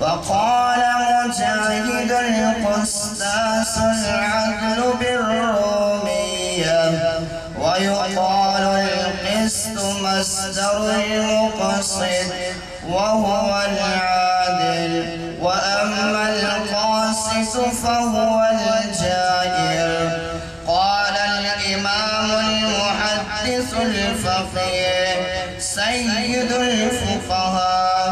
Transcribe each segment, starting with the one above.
وقال مجاهد القسطاس العدل بالرومية ويقال القسط مصدر المقسط وهو العادل، وأما القاسط فهو الجائر. قال الإمام المحدث الفقيه سيد الفقهاء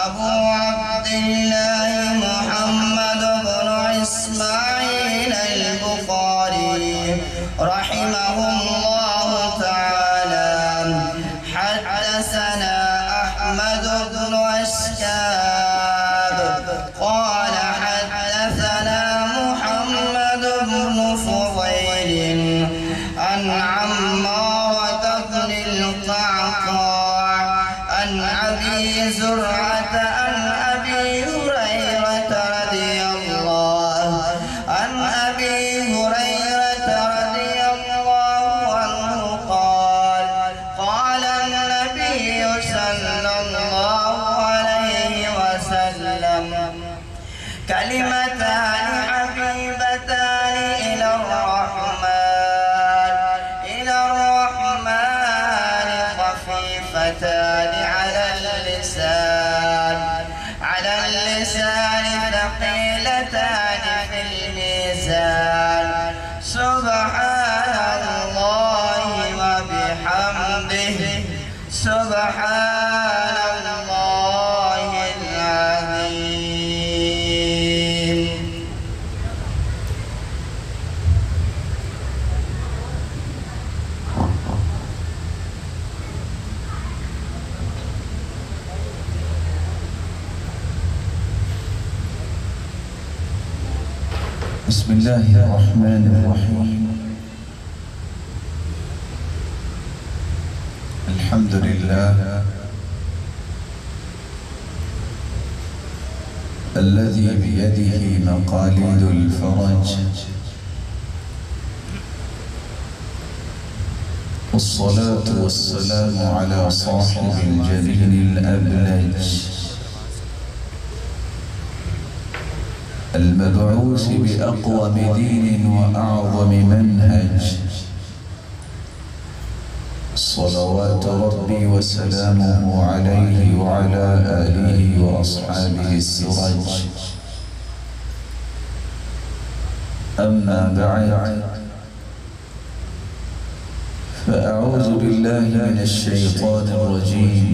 أبو عبد الله محمد بن إسماعيل البخاري رحمه الله تعالى: حدثنا أحمد بن أشكاب قال حدثنا محمد بن فضيل عن عمارة بن القعقاع عن أبي زرعة عن أبي هريرة رضي الله عنه قال: قال النبي صلى الله عليه وسلم: كلمتان حبيبتان إلى الرحمن خفيفتان على اللسان ثقيلتان في الميزان سبحان الله وبحمده سبحان الله العظيم. بسم الله الرحمن الرحيم. الحمد لله الذي بيده مقاليد الفرج، والصلاة والسلام على صاحب الجليل الأبلج المبعوث بأقوم دين وأعظم منهج، صلوات ربي وسلامه عليه وعلى آله وأصحابه السرج. أما بعد، فأعوذ بالله من الشيطان الرجيم.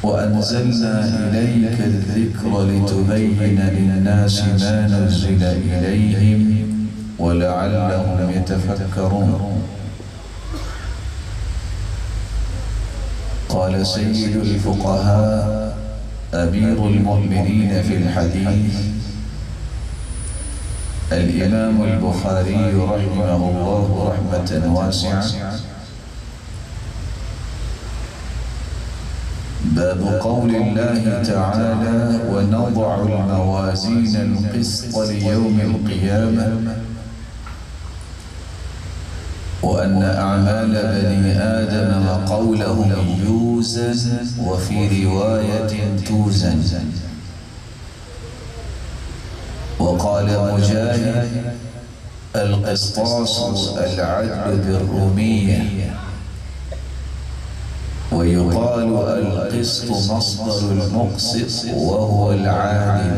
وأنزلنا إليك الذكر لتبين للناس ما نزل إليهم ولعلهم يتفكرون. قال سيد الفقهاء أمير المؤمنين في الحديث: الإمام البخاري رحمه الله رحمة واسعة باب قول الله تعالى ونضع الموازين القسط ليوم القيامة وأن أعمال بني آدم وقولهم يوزن وفي رواية توزن. وقال مجاهد القسطاس العدل بالرومية. ويقال القسط مصدر المقسط وهو العادل،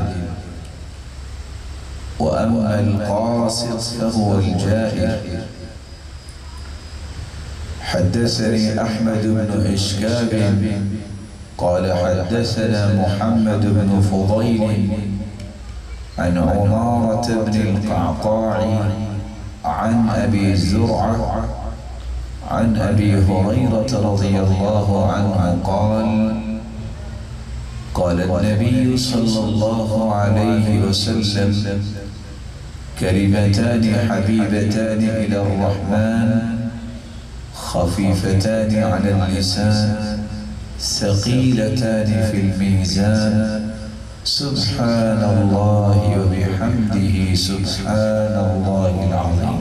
وأما القاسط فهو الجائر. حدثني أحمد بن إشكاب قال حدثنا محمد بن فضيل عن عمارة بن القعقاع عن أبي زرعة عن أبي هريرة رضي الله عنه قال قال النبي صلى الله عليه وسلم كلمتان حبيبتان إلى الرحمن خفيفتان على اللسان ثقيلتان في الميزان سبحان الله وبحمده سبحان الله العظيم.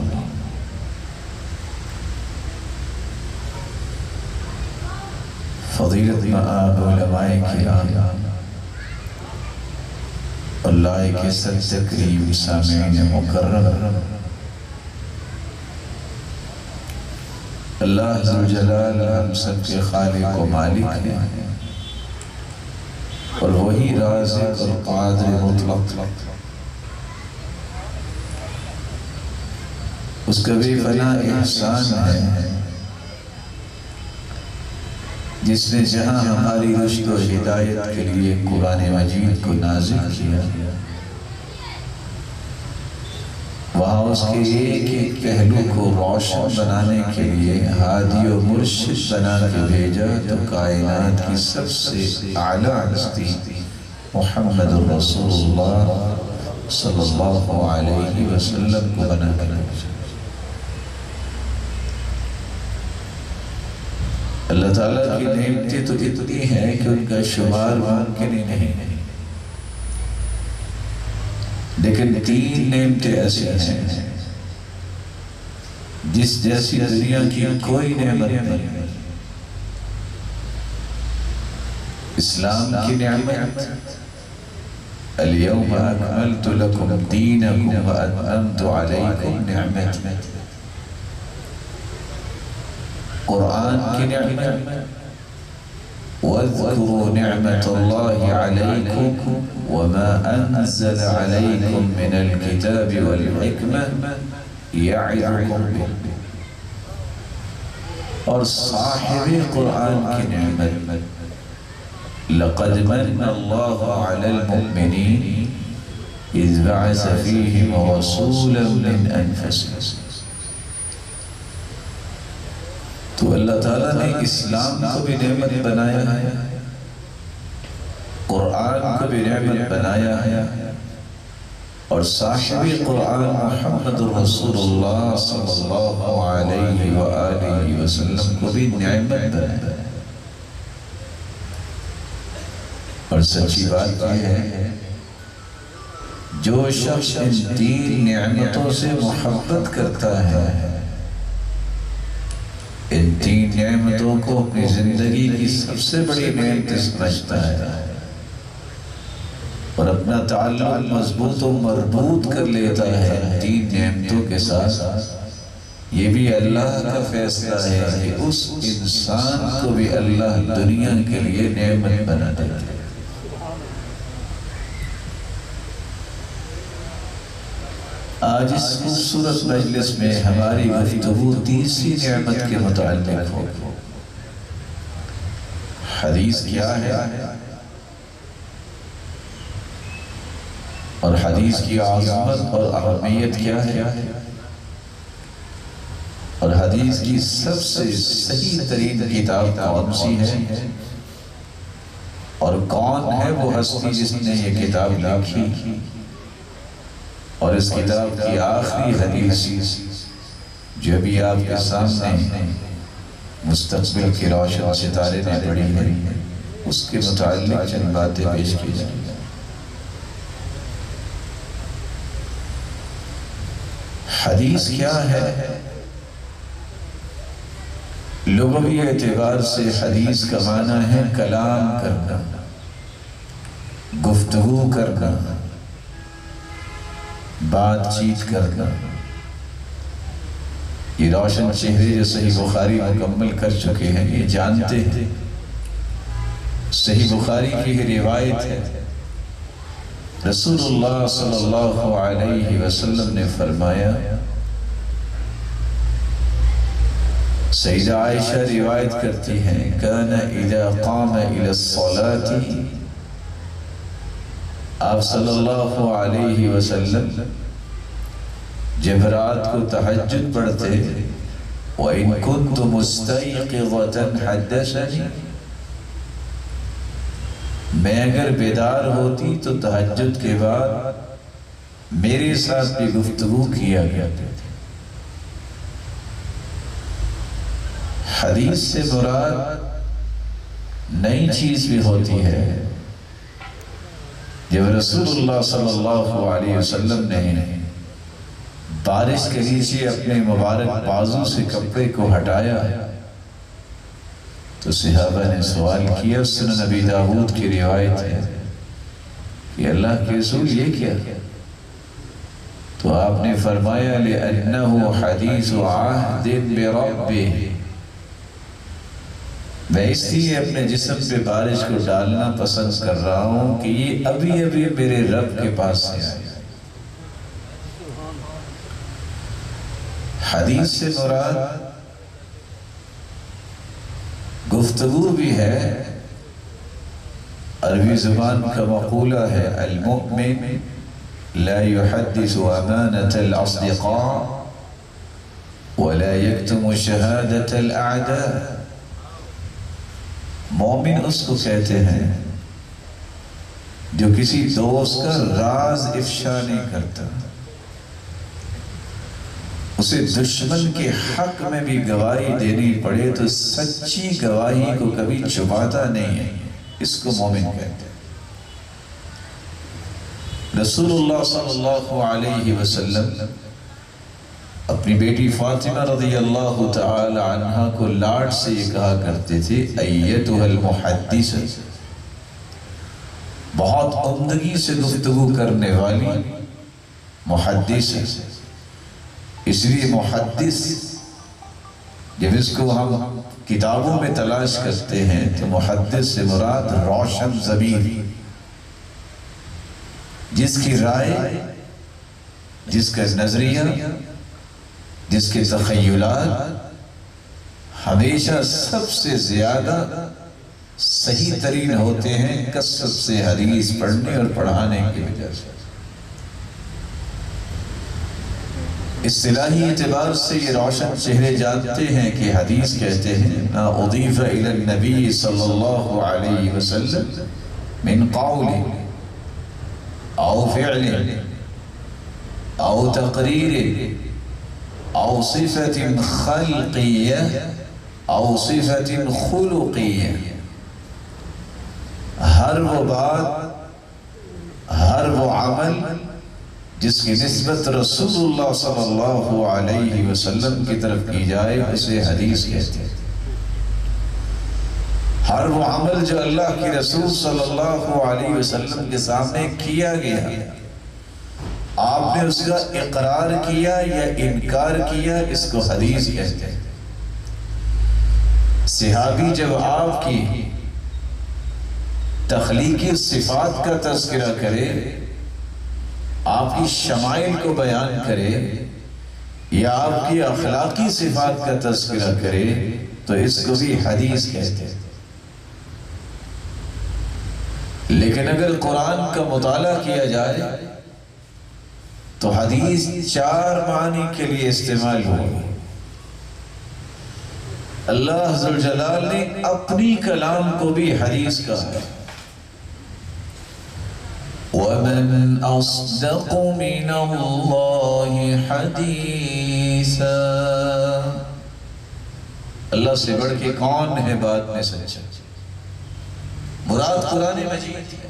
فضیلت مآب علماء کرام، اللہ کے سب تکریم سامعین مکرم، اللہ ذوالجلال ہم سب کے خالق و مالک ہیں اور وہی رازق اور قادر مطلق، اس کا بے پناہ احسان ہے جس نے جہاں ہماری رشد و ہدایت کے لیے قرآن مجید کو نازل کیا، وہاں اس کے ایک ایک پہلو کو روشن بنانے کے لیے ہادی و مرشد بنا کے بھیجا تو کائنات کی سب سے اعلیٰ ہستی محمد رسول اللہ صلی اللہ علیہ وسلم کو بنا کر بھیجا۔ اللہ تعالیٰ کی نعمتیں تو اتنی ہیں کہ ان کا شمار ممکن ہی نہیں، لیکن تین نعمتیں ایسی ہیں جس جیسی دنیا کی کوئی نعمت نہیں۔ اسلام کی نعمت اليوم اکملت لکم دینکم واتممت علیکم نعمت، قرآن کی نعمت وَاذْكُرُوا نِعْمَةَ اللَّهِ عَلَيْكُمْ وَمَا أَنزَلَ عَلَيْكُمْ مِنَ الْكِتَابِ وَالْحِكْمَةِ يَعِظُكُمْ بِهِ، اور صاحب قرآن کی نعمت لَقَدْ مَنَّ اللَّهُ عَلَى الْمُؤْمِنِينَ إِذْ بَعَثَ فِيهِمْ رَسُولًا مِّنْ أَنفُسِهِمْ۔ تو اللہ تعالیٰ نے اسلام کو بھی نعمت بنایا ہے، قرآن کو بھی نعمت بنایا ہے، اور صاحب قرآن محمد رسول اللہ صلی اللہ علیہ وآلہ وسلم کو بھی نعمت بنایا ہے۔ اور سچی بات یہ ہے جو شخص ان تین نعمتوں سے محبت کرتا ہے، ان تین نعمتوں کو اپنی زندگی کی سب سے بڑی نعمت سمجھتا ہے اور اپنا تعلق مضبوط و مربوط کر لیتا ہے تین نعمتوں کے ساتھ، یہ بھی اللہ کا فیصلہ ہے کہ اس انسان کو بھی اللہ دنیا کے لیے نعمت بنا دیتا ہے۔ آج اس خوبصورت مجلس میں ہماری گفتگو تیسری نعمت کے متعلق ہو۔ حدیث کیا ہے اور حدیث کی عظمت اور اہمیت کیا ہے، اور حدیث کی سب سے صحیح ترین کتاب کون سی ہے، اور کون ہے وہ ہستی جس نے یہ کتاب لکھی، اور اس کتاب کی آخری حدیث جو ابھی آپ کے سامنے مستقبل کے روشن ستارے نے پڑھی ہے، اس کے متعلق چند باتیں پیش کی جائیں۔ حدیث کیا ہے؟ لغوی اعتبار سے حدیث کا معنی ہے کلام کرنا، گفتگو کرنا، بات چیت کرنا۔ یہ روشن چہرے جو صحیح بخاری مکمل کر چکے ہیں یہ جانتے ہیں، صحیح بخاری کی یہ روایت ہے، رسول اللہ صلی اللہ علیہ وسلم نے فرمایا، سیدہ عائشہ روایت کرتی ہیں، کان اذا قام الى الصلاة، آپ صلی اللہ علیہ وسلم جب رات کو تہجد پڑھتے، وَإِن كُنْتُ مُسْتَيْقِظَةً حَدَّثَنِي، میں اگر بیدار ہوتی تو تہجد کے بعد میرے ساتھ بھی گفتگو کیا کرتے تھے۔ حدیث سے مراد نئی چیز بھی ہوتی ہے۔ جب رسول اللہ صلی اللہ علیہ وسلم نے بارش کے نیچے اپنے مبارک بازو سے کپڑے کو ہٹایا تو صحابہ نے سوال کیا، سنن نبی داؤد کی روایت ہے کہ اللہ کے رسول یہ کیا؟ تو آپ نے فرمایا لِأَنَّهُ حَدِيثُ عَهْدٍ بِرَبِّهِ، میں اس لیے اپنے جسم پہ بارش کو ڈالنا پسند کر رہا ہوں کہ یہ ابھی ابھی میرے رب کے پاس سے آئے۔ حدیث سے مراد گفتگو بھی ہے۔ عربی زبان کا مقولہ ہے، المؤمن لا يحدث امانة الاصدقاء ولا يكتم شهادة الاعداء۔ مومن اس کو کہتے ہیں جو کسی دوست کا راز افشا نہیں کرتا، اسے دشمن کے حق میں بھی گواہی دینی پڑے تو سچی گواہی کو کبھی چھپاتا نہیں ہے، اس کو مومن کہتے ہیں۔ رسول اللہ صلی اللہ علیہ وسلم اپنی بیٹی فاطمہ رضی اللہ تعالی عنہ کو لاڈ سے یہ کہا کرتے تھے، ایتھا المحدثہ، بہت عمدگی سے گفتگو کرنے والی محدث ہے۔ اس لیے محدث جب اس کو ہم کتابوں میں تلاش کرتے ہیں تو محدث سے مراد روشن ضمیر، جس کی رائے، جس کا نظریہ، جس کے تخیلات ہمیشہ سب سے زیادہ صحیح ترین ہوتے ہیں کثرت سے حدیث پڑھنے اور پڑھانے کی وجہ سے۔ اصطلاحی اعتبار سے یہ روشن چہرے جانتے ہیں کہ حدیث کہتے ہیں ما اضیف الی النبی صلی اللہ علیہ وسلم من قول او فعل او تقریر او صفت خلقیہ او صفت خلقیہ، ہر وہ بات، ہر وہ عمل جس کی نسبت رسول اللہ صلی اللہ علیہ وسلم کی طرف کی جائے اسے حدیث کہتے ہیں۔ ہر وہ عمل جو اللہ کی رسول صلی اللہ علیہ وسلم کے سامنے کیا گیا، آپ نے اس کا اقرار کیا یا انکار کیا، اس کو حدیث کہتے ہیں۔ صحابی جب آپ کی تخلیقی صفات کا تذکرہ کرے، آپ کی شمائل کو بیان کرے یا آپ کی اخلاقی صفات کا تذکرہ کرے تو اس کو بھی حدیث کہتے ہیں۔ لیکن اگر قرآن کا مطالعہ کیا جائے تو حدیث چار معنی کے لیے استعمال ہوگی۔ اللہ ذو الجلال نے اپنی کلام کو بھی حدیث کہا ہے۔ ومن أصدق من الله حدیثا. اللہ سے بڑھ کے کون ہے بات میں سچا؟ مراد قرآن مجید ہے،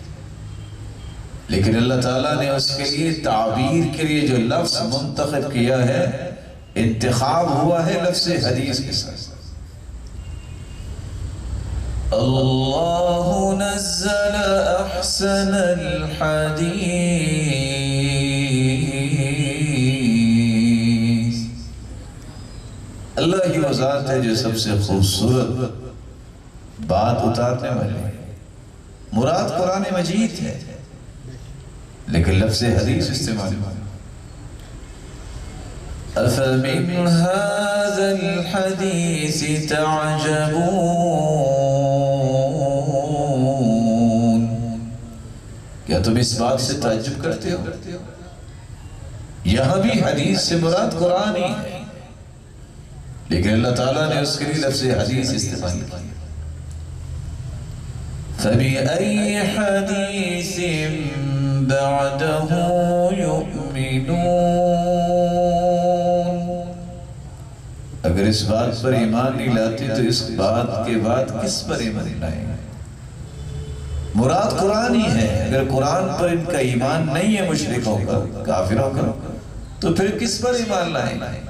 لیکن اللہ تعالیٰ نے اس کے لیے تعبیر کے لیے جو لفظ منتخب کیا ہے، انتخاب ہوا ہے لفظ حدیث کے ساتھ. اللہ نزل احسن الحدیث. اللہ ہی وہ ذات ہے جو سب سے خوبصورت بات اتارنے والے. مراد قرآن مجید ہے، لیکن لفظ حدیث استعمال. أَفَمِنْ هَذَا الْحَدِيثِ تَعْجَبُونَ. کیا تم اس بات سے تعجب کرتے ہو؟ یہاں بھی حدیث سے مراد قرآن ہی ہے، لیکن اللہ تعالیٰ نے اس کے لیے لفظ حدیث استعمال کیا. فَبِأَيِّ حَدِيثٍ بَعْدَهُ يُؤْمِنُونَ. اگر اس بات پر ایمان نہیں لاتے تو اس بات کے بعد کس پر ایمان لائیں گے؟ مراد قرآن ہی ہے. اگر قرآن پر ان کا ایمان نہیں ہے مشرکوں کا، کافروں کا، تو پھر کس پر ایمان لائیں گے؟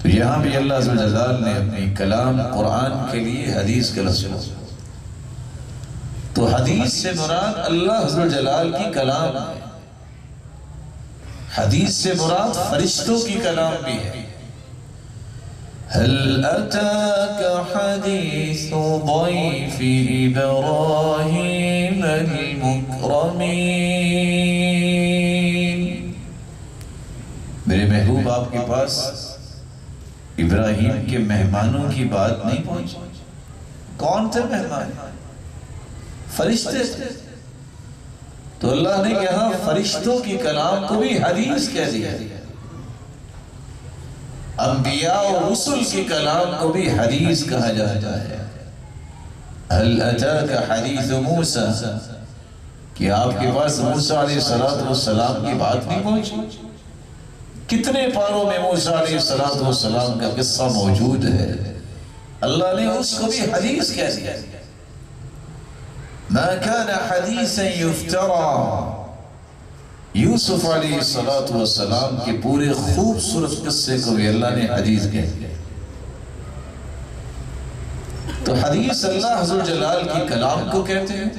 تو یہاں بھی اللہ عز و جل نے اپنی کلام قرآن کے لیے حدیث کا لفظ. تو حدیث سے مراد اللہ عز و جلال کی کلام ہے. حدیث سے مراد فرشتوں کی کلام بھی ہے. هل أتاك حديث ضيف إبراهيم المكرمين. میرے محبوب آپ کے پاس ابراہیم کے مہمانوں کی بات نہیں پہنچی؟ کون تھے مہمان؟ فرشتے تھے. تو اللہ نے یہاں فرشتوں کی کلام کو بھی حدیث کہہ دیا. انبیاء و رسل کی کلام کو بھی حدیث کہا جاتا ہے. هل اتاك حدیث موسیٰ. کہ آپ کے پاس موسیٰ علیہ السلام کی بات نہیں پہنچی؟ کتنے پاروں میں موسیٰ علیہ السلام کا قصہ موجود ہے. اللہ نے اس کو بھی حدیث کہہ دیا. ما كان حدیثا یفترا. یوسف علیہ السلام کے پورے خوبصورت قصے کو بھی اللہ نے حدیث کہہ دیا. تو حدیث اللہ عز و جلال کی کلام کو کہتے ہیں،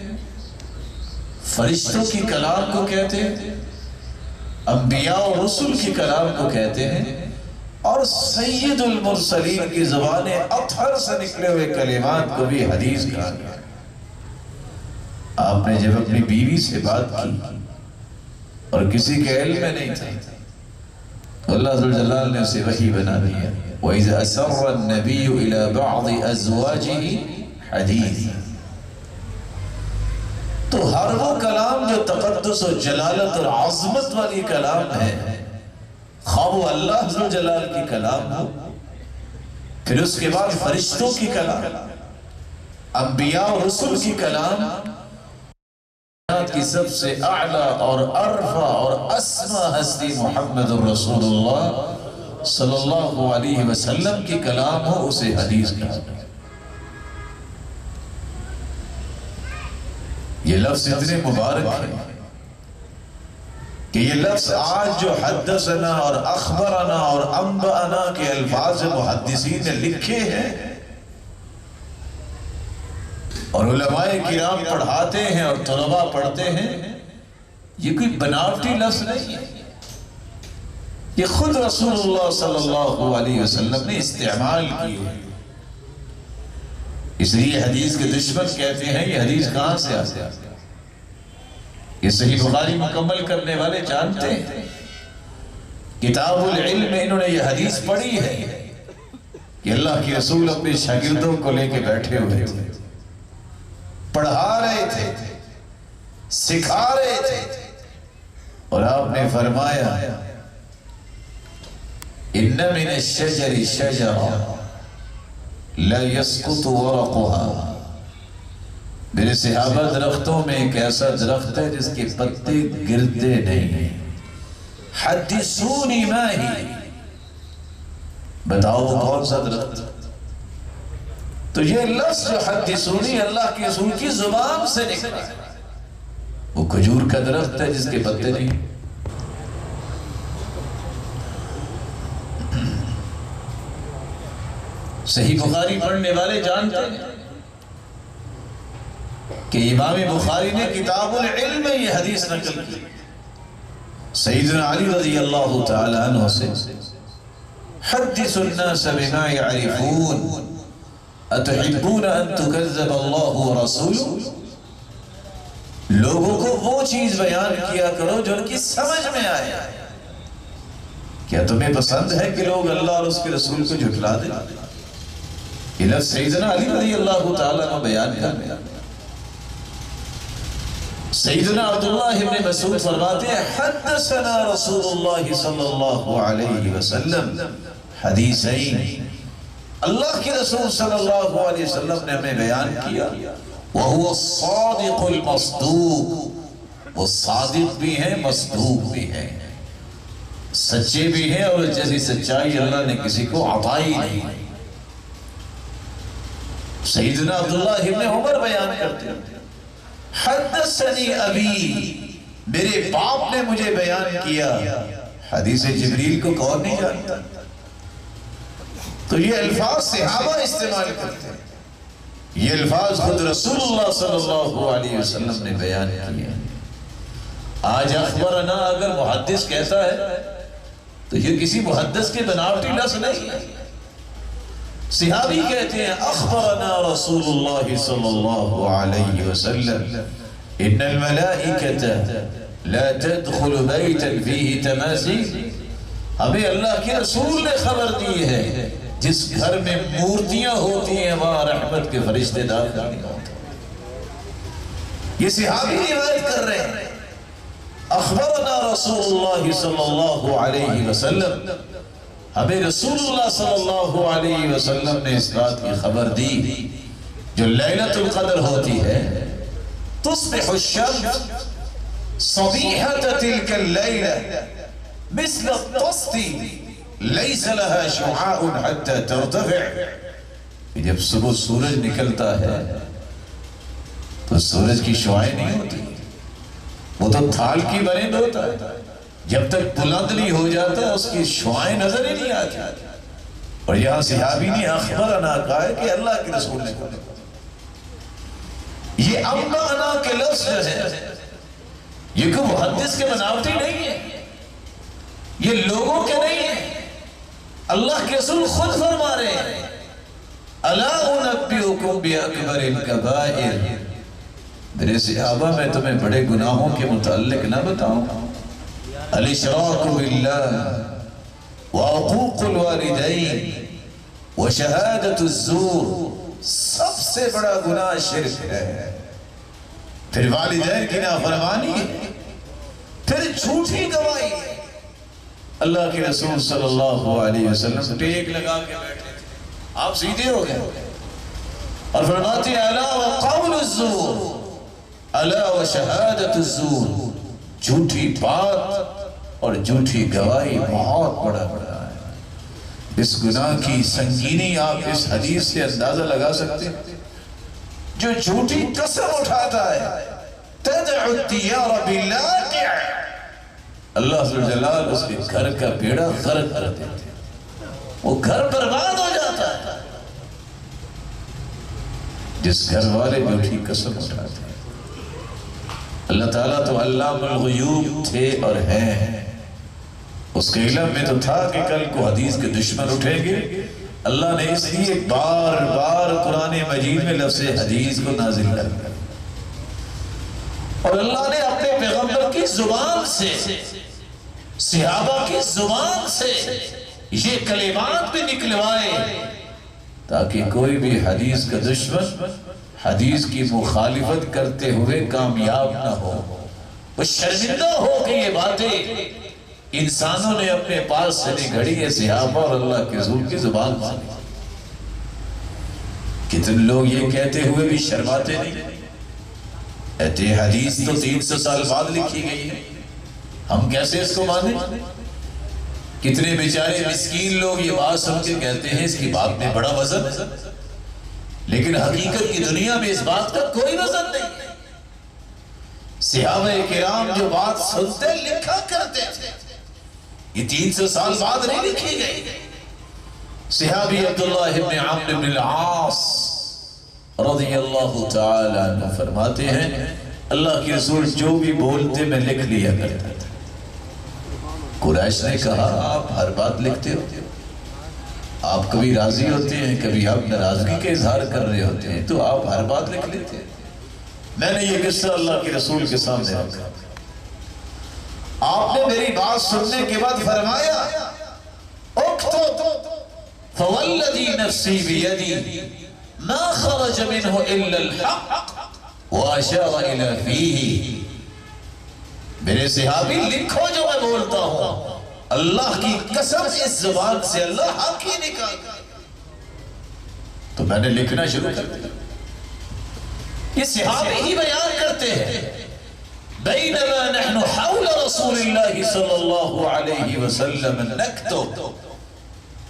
فرشتوں کی کلام کو کہتے ہیں، انبیاء و رسل کی کلام کو کہتے ہیں، اور سید المرسلین کی زبان اطہر سے نکلے ہوئے کلمات کو بھی حدیث کہا گیا. آپ نے جب اپنی بیوی سے بات کی اور کسی کے علم میں نہیں تھا، تو اللہ عز و جلال نے اسے وحی بنا دیا. وَإِذَا أَسَرَّ النَّبِيُّ إِلَى بَعْضِ أَزْوَاجِهِ حَدِيثًا. تو ہر وہ کلام جو تقدس و جلالت اور عظمت والی کلام ہے، خواہ وہ اللہ عز و جلال کی کلام ہو، پھر اس کے بعد فرشتوں کی کلام، انبیاء و رسل کی کلام، کی سب سے اعلیٰ اور ارفع اور اسما ہستی محمد الرسول اللہ صلی اللہ علیہ وسلم کی کلام ہو، اسے حدیث کہا جاتا ہے. یہ لفظ اتنے مبارک ہے کہ یہ لفظ آج جو حدثنا اور اخبرنا اور انبأنا کے الفاظ محدثین نے لکھے ہیں اور علماء کرام پڑھاتے ہیں اور طلباء پڑھتے ہیں، یہ کوئی بناوٹی لفظ نہیں ہے. یہ خود رسول اللہ صلی اللہ علیہ وسلم نے استعمال کی ہے. اس لیے حدیث کے دشمن کہتے ہیں یہ حدیث کہاں سے آتے ہیں. یہ صحیح بخاری مکمل کرنے والے جانتے ہیں، کتاب العلم میں انہوں نے یہ حدیث پڑھی ہے کہ اللہ کے رسول اپنے شاگردوں کو لے کے بیٹھے ہوئے تھے، پڑھا رہے تھے، سکھا رہے تھے، اور آپ نے فرمایا ان من الشجر شجرا لا يسقط ورقها میرے صحابہ درختوں میں ایک ایسا درخت ہے جس کے پتے گرتے نہیں ہیں. حدثونی ما ہی، بتاؤ وہ کون سا درخت؟ تو یہ لفظ جو حدثونی اللہ کے رسول کی زبان سے نکلا، وہ کھجور کا درخت ہے جس کے پتے نہیں. صحیح بخاری پڑھنے والے جانتے ہیں کہ امام بخاری نے کتاب العلم میں یہ حدیث نقل کی سیدنا علی رضی اللہ تعالی عنہ سے، حدث الناس بما يعرفون اتحبون ان تكذب اللہ ورسوله. لوگوں کو وہ چیز بیان کیا کرو جو ان کی سمجھ میں آئے. کیا تمہیں پسند ہے کہ لوگ اللہ اور اس کے رسول کو جھٹلا دیں؟ یہ لفظ سیدنا علی رضی اللہ تعالیٰ عنہ بیان کرنے. سیدنا عبداللہ ابن مسعود فرماتے ہیں حدثنا رسول اللہ صلی اللہ علیہ وسلم حدیثین، اللہ کے رسول صلی اللہ علیہ وسلم نے ہمیں بیان کیا. وَهُوَ الصَّادِقُ الْمَصْدُوقُ، وہ صادق بھی ہیں مصدوق بھی ہیں، سچے بھی ہیں، اور جیسی سچائی اللہ نے کسی کو عطائی نہیں. سیدنا عبداللہ ابن عمر بیان کرتے ہیں حدثنی ابی، میرے باپ نے مجھے بیان کیا. حدیث جبریل کو کون نہیں جانتا؟ تو یہ الفاظ صحابہ استعمال کرتے ہیں، یہ الفاظ خود رسول اللہ صلی اللہ علیہ وسلم نے بیان کیا. آج اخبرنا اگر محدث کہتا ہے تو یہ کسی محدث کے بناوٹی لفظ نہیں ہے. صحابی کہتے ہیں اخبرنا رسول اللہ صلی اللہ علیہ وسلم ان الملائکة لا تدخل بیتا فیہ تماثیل، ہمیں اللہ کے رسول نے خبر دی ہے جس گھر میں مورتیاں ہوتی ہیں وہاں رحمت کے فرشتے داخل نہیں ہوتے. یہ صحابی روایت کر رہے ہیں اخبرنا رسول اللہ صلی اللہ علیہ وسلم، ہمیں رسول اللہ صلی اللہ علیہ وسلم نے اس بات کی خبر دی جو لیلۃ القدر ہوتی ہے. تصبح الشمس صبیحۃ تلک اللیلہ مثل الطست لیس لها شعاع حتى ترتفع. جب صبح سورج نکلتا ہے تو سورج کی شعاعیں نہیں ہوتی، وہ تو تھال کی بنند ہوتا ہے، جب تک بلند نہیں ہو جاتا اس کی شعاعیں نظر ہی نہیں آتی. اور یہاں صحابی نے اخبرنا کہا ہے کہ اللہ کے رسول نے کہا. یہ انبانا کے لفظ جو ہے یہ کوئی محدث کے بناوٹی نہیں ہے، یہ لوگوں کے نہیں ہے. اللہ کے رسول خود فرما رہے ہیں الا انبئکم باکبر الکبائر، میرے صحابہ میں تمہیں بڑے گناہوں کے متعلق نہ بتاؤں؟ الاشراک باللہ وعقوق الوالدین وشہادت الزور، سب سے بڑا گناہ شرک ہے، پھر والدین کی نافرمانی ہے، پھر جھوٹی گواہی. اللہ کے رسول صلی اللہ علیہ وسلم ٹیک لگا کے بیٹھے تھے، آپ سیدھے ہو گئے اور فرماتے ہیں الا وقول الزور الا وشہادت الزور، جھوٹی بات اور جھوٹی گواہی بہت بڑا ہے. اس گناہ کی سنگینی آپ اس حدیث سے اندازہ لگا سکتے ہیں. جو جھوٹی قسم اٹھاتا ہے تدع الدیار باللاقع، اللہ ذو الجلال اس کے گھر کا بیڑا غرق کر دیتے ہیں، وہ گھر برباد ہو جاتا ہے. جس گھر والے جھوٹی قسم اٹھاتے ہیں. اللہ تعالیٰ تو علام الغیوب تھے اور ہیں، اس کے علم میں تو تھا کہ کل کو حدیث کے دشمن اٹھیں گے. اللہ نے اس لیے بار بار قرآن مجید میں لفظ حدیث کو نازل کر دیا، اور اللہ نے اپنے پیغمبر کی زبان سے، صحابہ کی زبان سے یہ کلمات بھی نکلوائے تاکہ کوئی بھی حدیث کا دشمن حدیث کی مخالفت کرتے ہوئے کامیاب نہ ہو، وہ شرمندہ ہو کہ یہ باتیں انسانوں نے اپنے پاس سے نہیں گھڑی ہے، صحابہ اور اللہ کے رسول کی زبان سے. کتنے لوگ یہ کہتے ہوئے بھی شرماتے نہیں کہتے ہیں حدیث تو 300 سال بعد لکھی گئی ہے، ہم کیسے اس کو مانیں؟ کتنے بیچارے مسکین لوگ یہ بات سن کے کہتے ہیں اس کی بات میں بڑا وزن ہے، لیکن حقیقت کی دنیا میں اس بات کا کوئی وزن نہیں ہے۔ صحابہ کرام جو بات سنتے لکھا کرتے تھے، یہ 300 سال بعد نہیں لکھی گئی۔ صحابی عبداللہ ابن عمرو بن العاص رضی اللہ تعالی عنہ فرماتے ہیں اللہ کے رسول جو بھی بولتے میں لکھ لیا کرتا تھا۔ قریش نے کہا آپ ہر بات لکھتے ہو، آپ کبھی راضی ہوتے ہیں کبھی آپ ناراضگی کا اظہار کر رہے ہوتے ہیں تو آپ ہر بات لکھ لیتے ہیں۔ میں نے یہ قصہ اللہ کے رسول کے سامنے رکھا، آپ نے میری بات سننے کے بعد فرمایا اکتب فوالذی نفسی بیدی ما خرج منہ الا الحق واشار الی فیہ، میرے صحابی لکھو جو میں بولتا ہوں، اللہ کی قسم اس زبان سے اللہ حق ہی نکال۔ تو میں نے لکھنا شروع کر دیا۔ یہ صحابی ہی بیان کرتے ہیں بینما نحن حول رسول اللہ صلی اللہ علیہ وسلم نکتب،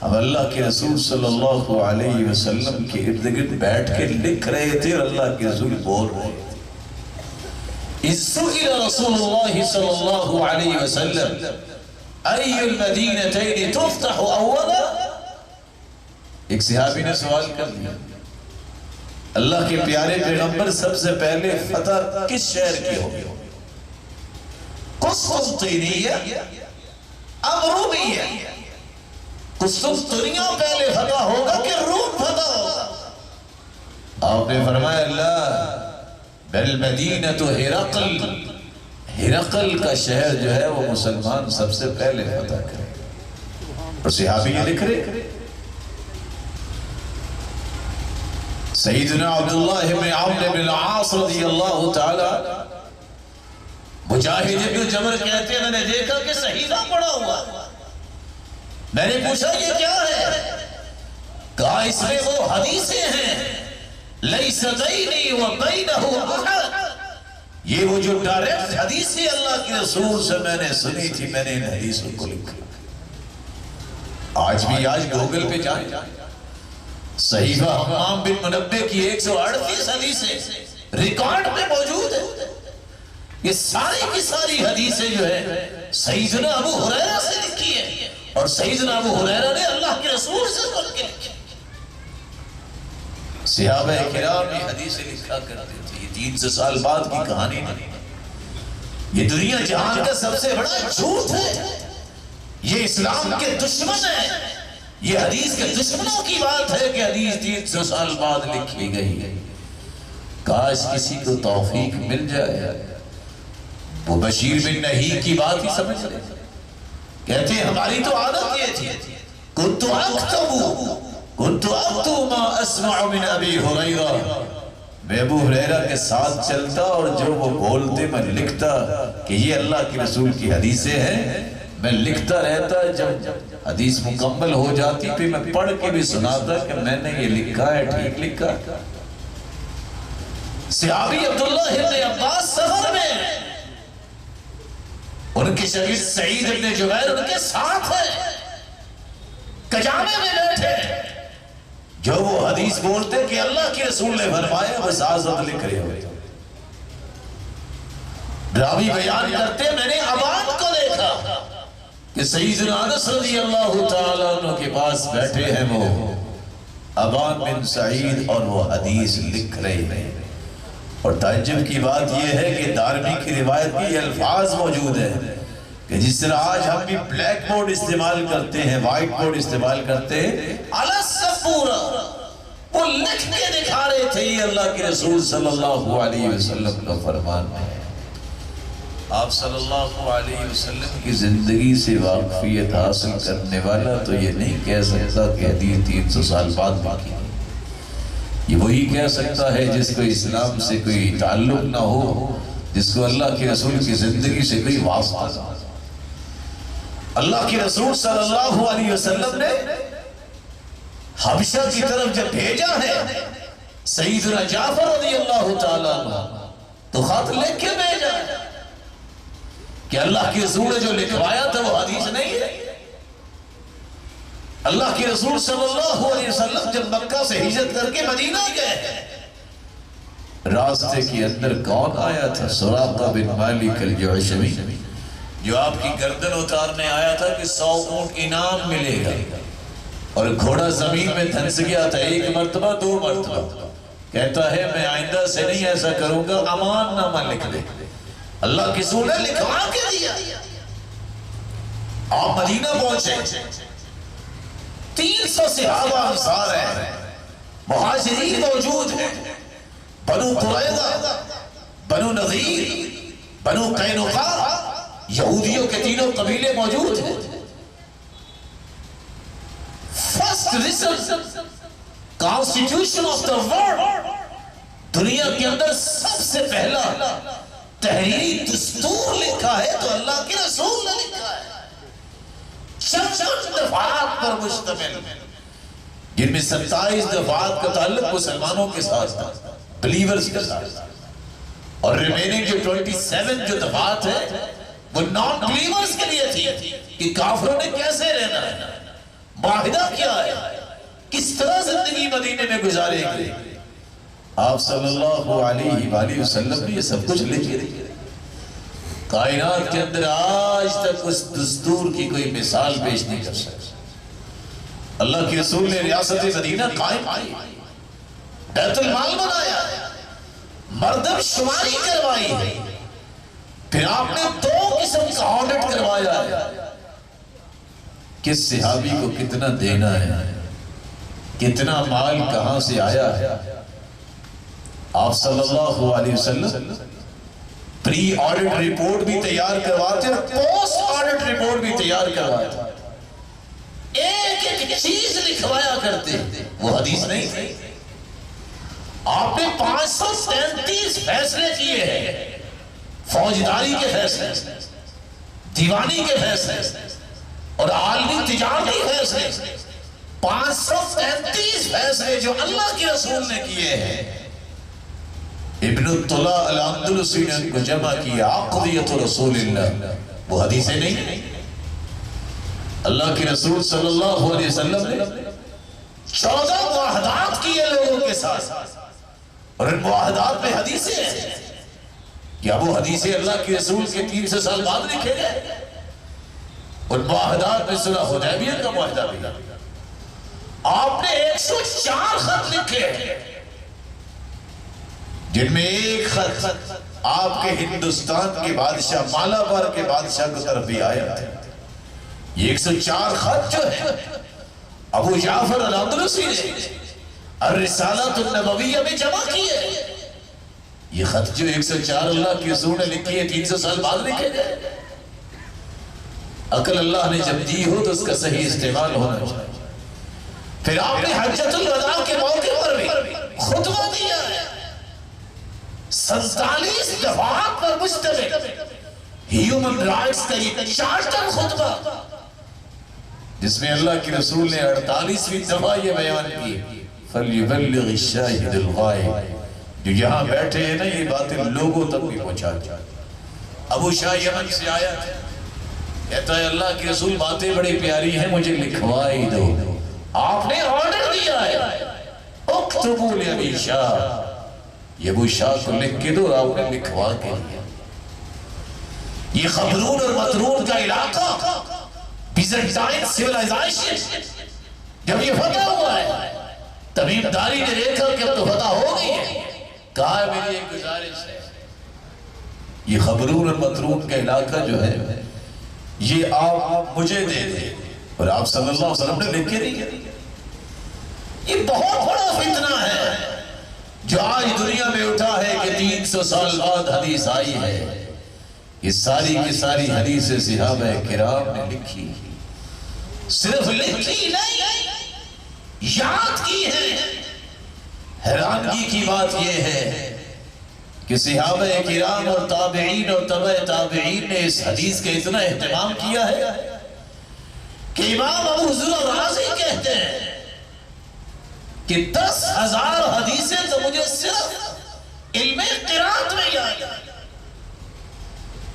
ہم اللہ کے رسول صلی اللہ علیہ وسلم کے ارد گرد بیٹھ کے لکھ رہے تھے اور اللہ کے رسول بول رہے تھے۔ اذ سئل رسول اللہ صلی اللہ علیہ وسلم ای المدینتین تفتح اولا، ایک صحابی نے سوال کر دیا اللہ کے پیارے پیغمبر سب سے پہلے فتح کس شہر کی ہوگی؟ قسطنطنیہ ام رومیہ؟ قسطنطنیہ پہلے فتح ہوگا کہ روم فتح ہوگا؟ آپ نے فرمایا اللہ بل مدینۃ ہرقل، ہرقل کا شہر جو ہے وہ مسلمان سب سے پہلے فتح کرے۔ اور صحابی یہ لکھ رہے سیدنا عبداللہ بن عمرو بن العاص رضی اللہ تعالی مجاہد ابن جبر کہتے ہیں میں نے دیکھا کہ صحیفہ پڑا ہوا، میں نے پوچھا یہ کیا ہے؟ کہا اس میں وہ حدیثیں ہیں لیس بینی و بینہ احد، یہ وہ جو ڈائریکٹ حدیثیں اللہ کے رسول سے میں نے سنی تھی، میں نے ان حدیثوں کو لکھا۔ آج گوگل پہ جائیں صحیفہ حمام بن منبہ کی 138 حدیثیں ریکارڈ میں موجود ہیں۔ یہ ساری کی ساری حدیثیں جو ہے سیدنا ابو ہریرہ سے لکھی ہے، اور سیدنا ابو ہریرہ نے اللہ کے رسول سے سن کے لکھی۔ صحابہ کرام یہ حدیثیں لکھا کرتے تھے۔ یہ 300 سال بعد کی کہانی نہیں، یہ دنیا جہان کا سب سے بڑا جھوٹ ہے، یہ اسلام کے دشمن ہے، یہ حدیث کے دشمنوں کی بات ہے کہ حدیث 300 سال بعد لکھی گئی ہے۔ کاش کسی کو توفیق مل جائے وہ بشیر بن نہیق کی بات ہی سمجھ لے۔ کہتے ہیں ہماری تو عادت یہ تھی کنت اکتب ما اسمع من ابی ہریرہ، میں ابو ہریرہ کے ساتھ چلتا اور جو وہ بولتے میں لکھتا کہ یہ اللہ کے رسول کی حدیثیں ہیں، میں لکھتا رہتا۔ جب حدیث مکمل ہو جاتی پھر میں پڑھ کے بھی سناتا کہ میں نے یہ لکھا ہے، ٹھیک لکھا۔ صحابی عبداللہ ابن عباس سفر میں، ان کے شاگرد سعید ابن جبیر ان کے ساتھ ہیں، کجانے میں بیٹھے، جو وہ حدیث بولتے کہ اللہ کے رسول نے فرمایا بس آزاد لکھ رہے ہوئے۔ راوی بیان کرتے میں نے ابان کو دیکھا کہ سیدنا انس رضی اللہ تعالیٰ عنہ کے پاس بیٹھے ہیں وہ ابان بن سعید، اور وہ حدیث لکھ رہے ہیں۔ اور تعجب کی بات یہ ہے کہ دارمی کی روایت میں یہ الفاظ موجود ہیں کہ جس طرح آج ہم بھی بلیک بورڈ استعمال کرتے ہیں، وائٹ بورڈ استعمال کرتے ہیں، علی السبورہ وہ لکھ کے دکھا رہے تھے یہ اللہ کے رسول صلی اللہ علیہ وسلم کا فرمان ہے۔ آپ صلی اللہ علیہ وسلم کی زندگی سے واقفیت حاصل کرنے والا تو یہ نہیں کہہ سکتا کہ حدیث 300 سال بعد باقی ہے، یہ وہی کہہ سکتا ہے جس کو اسلام سے کوئی تعلق نہ ہو، جس کو اللہ کے رسول کی زندگی سے کوئی واسطہ نہ ہو۔ اللہ کے رسول صلی اللہ علیہ وسلم نے حبشہ کی طرف جب بھیجا ہے سیدنا جعفر رضی اللہ تعالیٰ عنہ، تو خط لکھ کے بھیجا کہ اللہ کے رسول نے جو لکھوایا تھا وہ حدیث نہیں ہے۔ اللہ کے رسول صلی اللہ علیہ وسلم جب مکہ سے ہجرت کر کے مدینہ گئے، راستے کے اندر کون آیا تھا؟ سراقہ بن مالک الجعشمی، جو آپ کی گردن اتارنے آیا تھا کہ 100 اونٹ انعام ملے گا، اور گھوڑا زمین میں دھنس گیا تھا 1 مرتبہ 2 مرتبہ۔ کہتا ہے میں آئندہ سے نہیں ایسا کروں گا، امان نامہ لکھ دے۔ اللہ کی رسول نے لکھوا کے دیا۔ آپ مدینہ پہنچے، 300 صحابہ انصار ہیں، مہاجرین موجود ہیں، بنو قریظہ، بنو نذیر، بنو قینقاع، یہودیوں کے تینوں قبیلے موجود ہیں۔ First reason constitution of the world, دنیا کے اندر سب سے پہلا تحریری دستور لکھا ہے تو اللہ کے رسول نے لکھا ہے، 56 دفعات پر مشتمل، جن میں 27 دفعات کا تعلق مسلمانوں کے ساتھ تھا، بلیورز کے ساتھ، اور ریمیننگ جو 27 جو دفعات ہیں وہ نان بلیورز کے لیے تھی کہ کافروں نے کیسے رہنا ہے، معاہدہ کیا ہے، کس طرح زندگی مدینے میں گزارے گی۔ آپ صلی اللہ علیہ وآلہ وسلم نے یہ سب کچھ لکھے، کائنات کے اندر آج تک اس دستور کی کوئی مثال پیش نہیں کر سکتا۔ اللہ کے رسول نے ریاست مدینہ قائم کی، بیت المال بنایا، مردم شماری کروائی، پھر آپ نے 2 قسم کا آڈٹ کروایا ہے، کس صحابی کو کتنا دینا ہے، کتنا مال کہاں سے آیا ہے۔ آپ صلی اللہ علیہ وسلم پری آڈٹ رپورٹ بھی تیار کرواتے اور پوسٹ آڈٹ رپورٹ بھی تیار کرواتے، ایک ایک چیز لکھوایا کرتے، وہ حدیث نہیں تھی۔ آپ نے 533 فیصلے کیے ہیں، فوجداری کے فیصلے، دیوانی کے فیصلے اور عالمی تجارتی فیصلے، 533 فیصلے جو اللہ کے رسول نے کیے ہیں۔ ابن الطلاء الاندلسی نے ان کو جمع کیا، عقدیت رسول اللہ، وہ حدیثیں نہیں۔ اللہ کے رسول صلی اللہ علیہ وسلم نے 14 معاہدات کیے لوگوں کے ساتھ، اور ان معاہدات میں حدیثیں ہیں۔ کیا وہ حدیثیں اللہ کے رسول کے 300 سال بعد لکھے گئے؟ ان معاہدات میں صلح حدیبیہ کا معاہدہ بھی، آپ نے 104 خط لکھے، جن میں ایک خط آپ کے ہندوستان کے بادشاہ مالابار کے بادشاہ کو طرف بھی آیا ہے۔ یہ 104 خط جو ہے ابو جعفر الاندلسی نے الرسالۃ النبویہ میں جمع کیے۔ یہ خط جو 104 اللہ کے رسول نے لکھی ہے 300 سال بعد لکھے گئے۔ عقل اللہ نے جب دی ہو تو اس کا صحیح استعمال ہونا چاہیے۔ پھر آپ نے حجۃ الوداع کے موقع پر بھی خطبہ دیا ہے، 47 دفعات پر مشتمل ہیومن رائٹس کا یہ چارٹر خطبہ، جس میں اللہ کے رسول نے 48ویں دفعہ یہ بیان کی، فَلْيُبَلِّغِ الشَّاهِدُ الْغَائِبِ، جو یہاں بیٹھے ہیں نا یہ باتیں لوگوں تک بھی پہنچا جائے۔ ابو شاہ یمن سے آیا کہتا ہے اللہ کے رسول باتیں بڑی پیاری ہیں، مجھے لکھوائی دو۔ آپ نے آرڈر دیا ہے، اکتبوا لأبی شاہ، یہ ابو شاہ کو لکھ کے دو، آپ نے لکھوا کے دیا۔ یہ خبرون اور مطرون کا علاقہ، بیزنٹائن سیولائزیشن، جب یہ فتح ہوا ہے تمیم داری نے دیکھا کہ اب تو فتح ہو گئی ہے، کہا میری ایک گزارش ہے، یہ خبرون اور مطرون کا علاقہ جو ہے یہ آپ مجھے دے دیں، اور آپ صلی اللہ علیہ وسلم نے لکھ کے دیا۔ یہ بہت بڑا فتنہ ہے جو آج دنیا میں اٹھا ہے کہ 300 سال بعد حدیث آئی ہے۔ یہ ساری کی ساری حدیث صحابہ کرام نے لکھی، صرف لکھی نہیں یاد کی ہے۔ حیرانگی کی بات یہ ہے کہ صحابہ کرام اور تابعین اور تبع تابعین نے اس حدیث کے اتنا اہتمام کیا ہے کہ امام ابو ذر رازی کہتے ہیں کہ 10,000 حدیثیں تو مجھے صرف علم قرات میں یاد ہے۔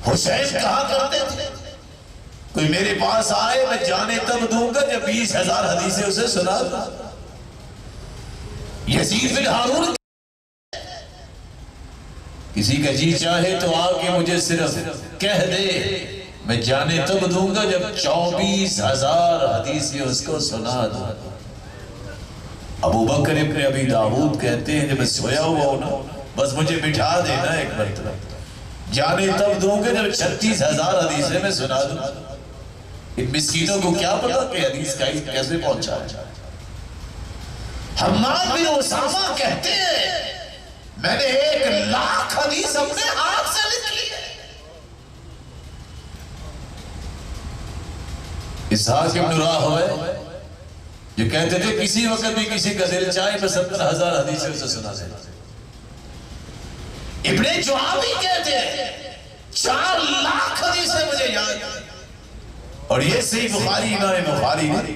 حسین کہا کرتے تھے کوئی میرے پاس آئے میں جانے تب دوں گا جب 20,000 حدیثیں اسے سنا دوں۔ یزید بن ہارون کسی کا جی چاہے تو آ کے مجھے صرف کہہ دے میں جانے تب دوں گا جب 24,000 حدیثیں اس کو سنا دوں۔ ابو بکر ابن ابی داؤد کہتے ہیں جب میں سویا ہوا ہوں نا بس مجھے بٹھا دینا ایک مرتبہ، جانے تب دوں گا جب 36,000 حدیثیں میں سنا دوں۔ ان مسکینوں کو کیا پتا کہ حدیث کا علم کیسے پہنچا ہے۔ حماد بن اسامہ کہتے ہیں میں نے 1,00,000 حدیث اپنے ہاتھ سے لکھی ہے۔ اسحاق ابن راہوے جو کہتے تھے کسی وقت بھی کسی کا دل چاہے میں 70,000 حدیثیں اسے سنا دیتا۔ ابن جوابی کہتے ہیں 4,00,000 حدیثیں مجھے یاد ہیں، اور یہ صحیح بخاری امام بخاری نے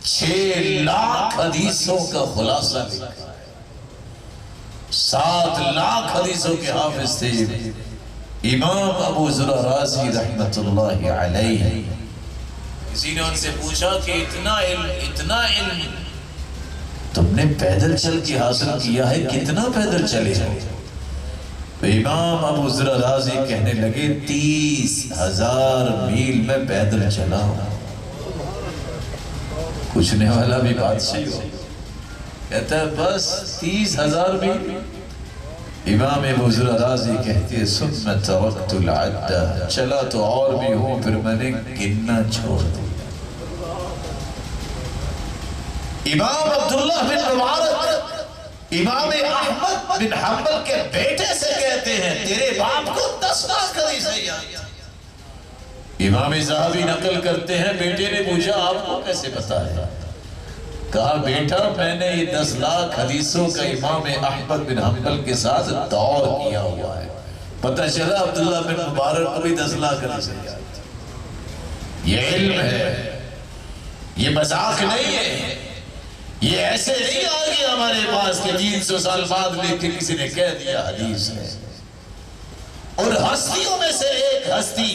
6,00,000 حدیثوں کا خلاصہ لکھا ہے۔ 7,00,000 حدیثوں کے حافظ تھے امام ابو زرع رازی رحمت اللہ علیہ۔ کسی نے ان سے پوچھا کہ اتنا علم تم نے پیدل چل کے حاصل کیا ہے، کتنا پیدل چلے ہو؟ تو امام ابو زرع رازی کہنے لگے 30,000 میل میں پیدل چلا ہوں۔ پوچھنے والا بھی بادشاہ ہو کہتا ہے بس 30,000 میل؟ امام ابو زرع رازی کہتے ہیں ثم ترکت العد، چلا تو اور بھی ہوں پھر میں نے گننا چھوڑ دیا۔ امام عبداللہ بن مبارک امام احمد بن حنبل کے بیٹے سے کہتے ہیں تیرے باپ کو 10,00,000 حدیثیں یاد۔ امام ذہبی نقل کرتے ہیں بیٹے نے پوچھا آپ کو کیسے پتا ہے؟ کہا بیٹا میں نے یہ 10,00,000 حدیثوں کا امام احمد بن حنبل کے ساتھ دور کیا ہوا ہے، پتہ چلا عبداللہ بن مبارک کو بھی 10,00,000 حدیثیں یاد۔ یہ علم ہے، یہ مذاق نہیں ہے، یہ ایسے نہیں آ گیا ہمارے پاس کہ 300 سال بعد لکھ کے کسی نے کہہ دیا حدیث ہے۔ اور ہستیوں میں سے ایک ہستی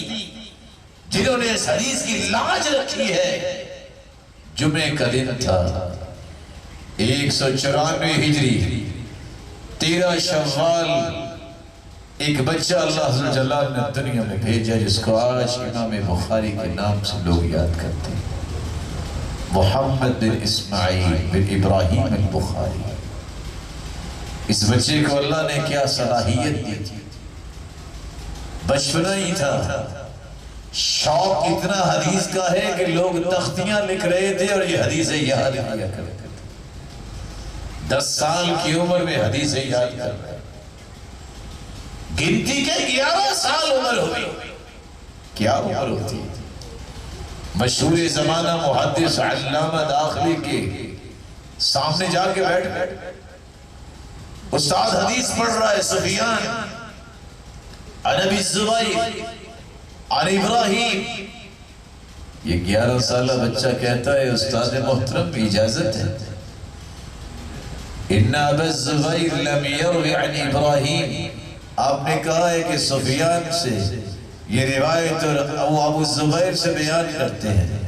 جنہوں نے اس حدیث کی لاج رکھی ہے، جمعہ کا دن تھا 194 ہجری 13 شوال، ایک بچہ اللہ جلال نے دنیا میں بھیجا جس کو آج امام بخاری کے نام سے لوگ یاد کرتے ہیں، محمد بن اسماعیل بن ابراہیم البخاری۔ اس بچے کو اللہ نے کیا صلاحیت دی تھی، بچپنا ہی تھا، شوق اتنا حدیث کا ہے کہ لوگ تختیاں لکھ رہے تھے اور یہ حدیثیں یاد کیا کرتے تھے۔ 10 سال کی عمر میں حدیثیں یاد کر رہے، گنتی کے 11 سال عمر ہوئی، کیا عمر ہوتی ہے؟ مشہور زمانہ محدث علامہ داخلی کے سامنے جا کے بیٹھ استاد حدیث پڑھ رہا ہے، سفیان عن ابی الزبیر عن ابراہیم۔ یہ 11 سالہ بچہ کہتا ہے استاد محترم اجازت ہے، ان ابا الزبیر لم یروی عن ابراہیم، آپ نے کہا ہے کہ سفیان سے یہ روایت اور ابو الزبیر سے بیان کرتے ہیں،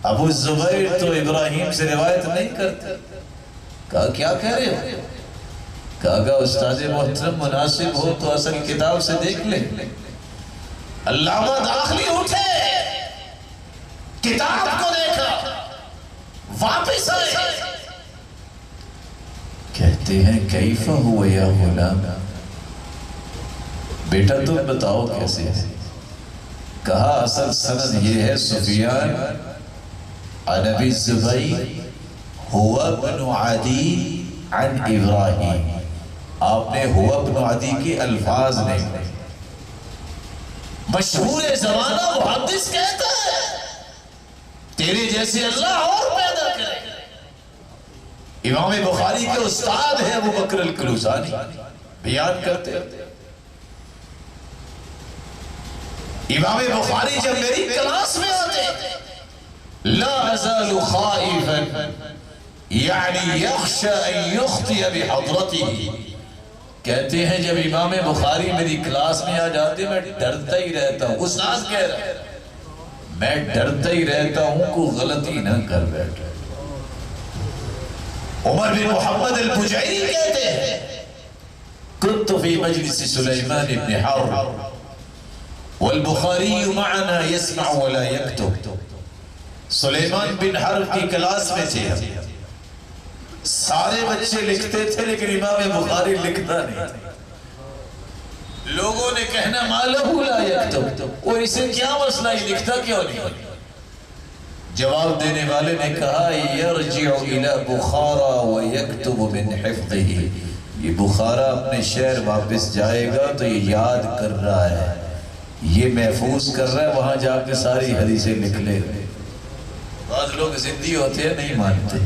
ابو الزبیر تو ابراہیم سے روایت نہیں کرتے۔ کہا کیا کہہ رہے ہو؟ کہا کہ استاد محترم مناسب ہو تو اصل کتاب سے دیکھ لیں۔ علامہ داخلی اٹھے، کتاب کو دیکھا، واپس آئے، کہتے ہیں کیف ہوا یا غلام، بیٹا تم بتاؤ کیسے ہے؟ کہا اصل سند یہ ہے سفیان عن ابی الزبیر ہوا بن عدی عن ابراہیم، آپ نے ہوا بن عدی کے الفاظ نہیں۔ مشہور زمانہ محدث کہتا ہے تیرے جیسے اللہ اور پیدا کرے۔ امام بخاری کے استاد ہیں ابو بکر الکلوسانی بیان کرتے ہیں، امام بخاری جب میری کلاس میں آتے لا ازال خائفا یعنی یخشى ان یخطئ بحضرته، کہتے ہیں جب امام بخاری میری کلاس میں آ جاتے میں ڈرتا ہی رہتا ہوں. استاد کہہ رہا ہے میں ڈرتا ہی رہتا ہوں کو غلطی نہ کر بیٹھے. عمر بن محمد البجیری کہتے ہیں كنت في مجلس سليمان بن حرب والبخاري معنا يسمع ولا يكتب. سلیمان بن حرب کی کلاس میں تھے. سارے بچے لکھتے تھے لیکن امام بخاری لکھتا نہیں. لوگوں نے کہنا مالہ لا یکتب، اور اسے کیا مسئلہ ہی لکھتا کیوں نہیں؟ جواب دینے والے نے کہا یرجع الی بخارا ویکتب من حفظہ. یہ بخارا اپنے شہر واپس جائے گا تو یہ یاد کر رہا ہے، یہ محفوظ کر رہا ہے، وہاں جا کے ساری حدیثیں لکھ لے گا. بعض لوگ زندی ہوتے ہیں نہیں مانتے.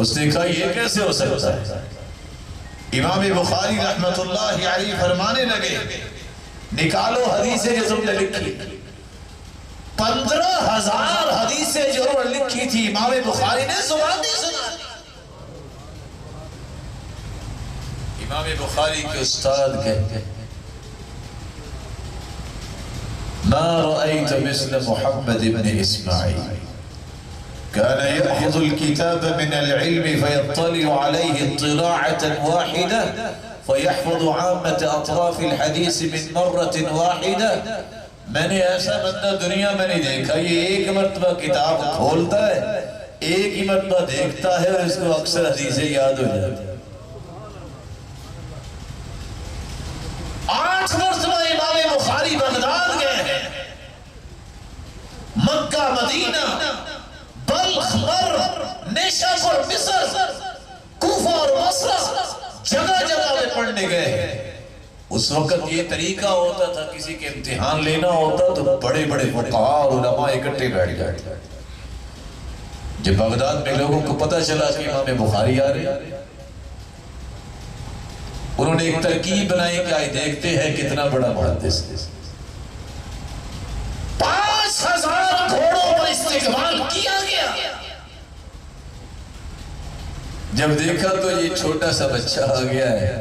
اس نے کہا یہ کیسے ہو سکتا ہے؟ امام بخاری رحمت اللہ علیہ فرمانے لگے نکالو حدیثیں جو تم نے لکھی. 15,000 حدیثیں جو انہوں نے لکھی تھی امام بخاری نے زبانی سنا دی. امام بخاری کے استاد کہتے ہیں ما رأيت مثل محمد بن اسماعیل كان يأخذ الكتاب من العلم فيطلع عليه اطلاعة واحدة فيحفظ عامة أطراف الحديث من مرة واحدة. میں نے ایسا بندہ دنیا میں نہیں دیکھا یہ ایک مرتبہ کتاب کھولتا ہے ایک ہی مرتبہ دیکھتا ہے اور اس کو اکثر حدیثیں یاد ہو جاتی. 8 مرتبہ امام بخاری بغداد گئے ہیں. مکہ مدینہ بلخ مرو نیشاپور مصر کوفہ اور بصرہ جگہ جگہ میں پڑھنے گئے ہیں. اس وقت یہ طریقہ ہوتا تھا کسی کے امتحان لینا ہوتا تو بڑے بڑے فقہاء اور علماء اکٹھے بیٹھ جاتے. جب بغداد میں لوگوں کو پتہ چلا کہ امام بخاری آ رہے ہیں انہوں نے ایک ترکیب بنائی کہ آئے دیکھتے ہیں کتنا بڑا محدث ہے. 5,000 گھوڑوں پر استقبال کیا گیا. جب دیکھا تو یہ چھوٹا سا بچہ آ گیا ہے.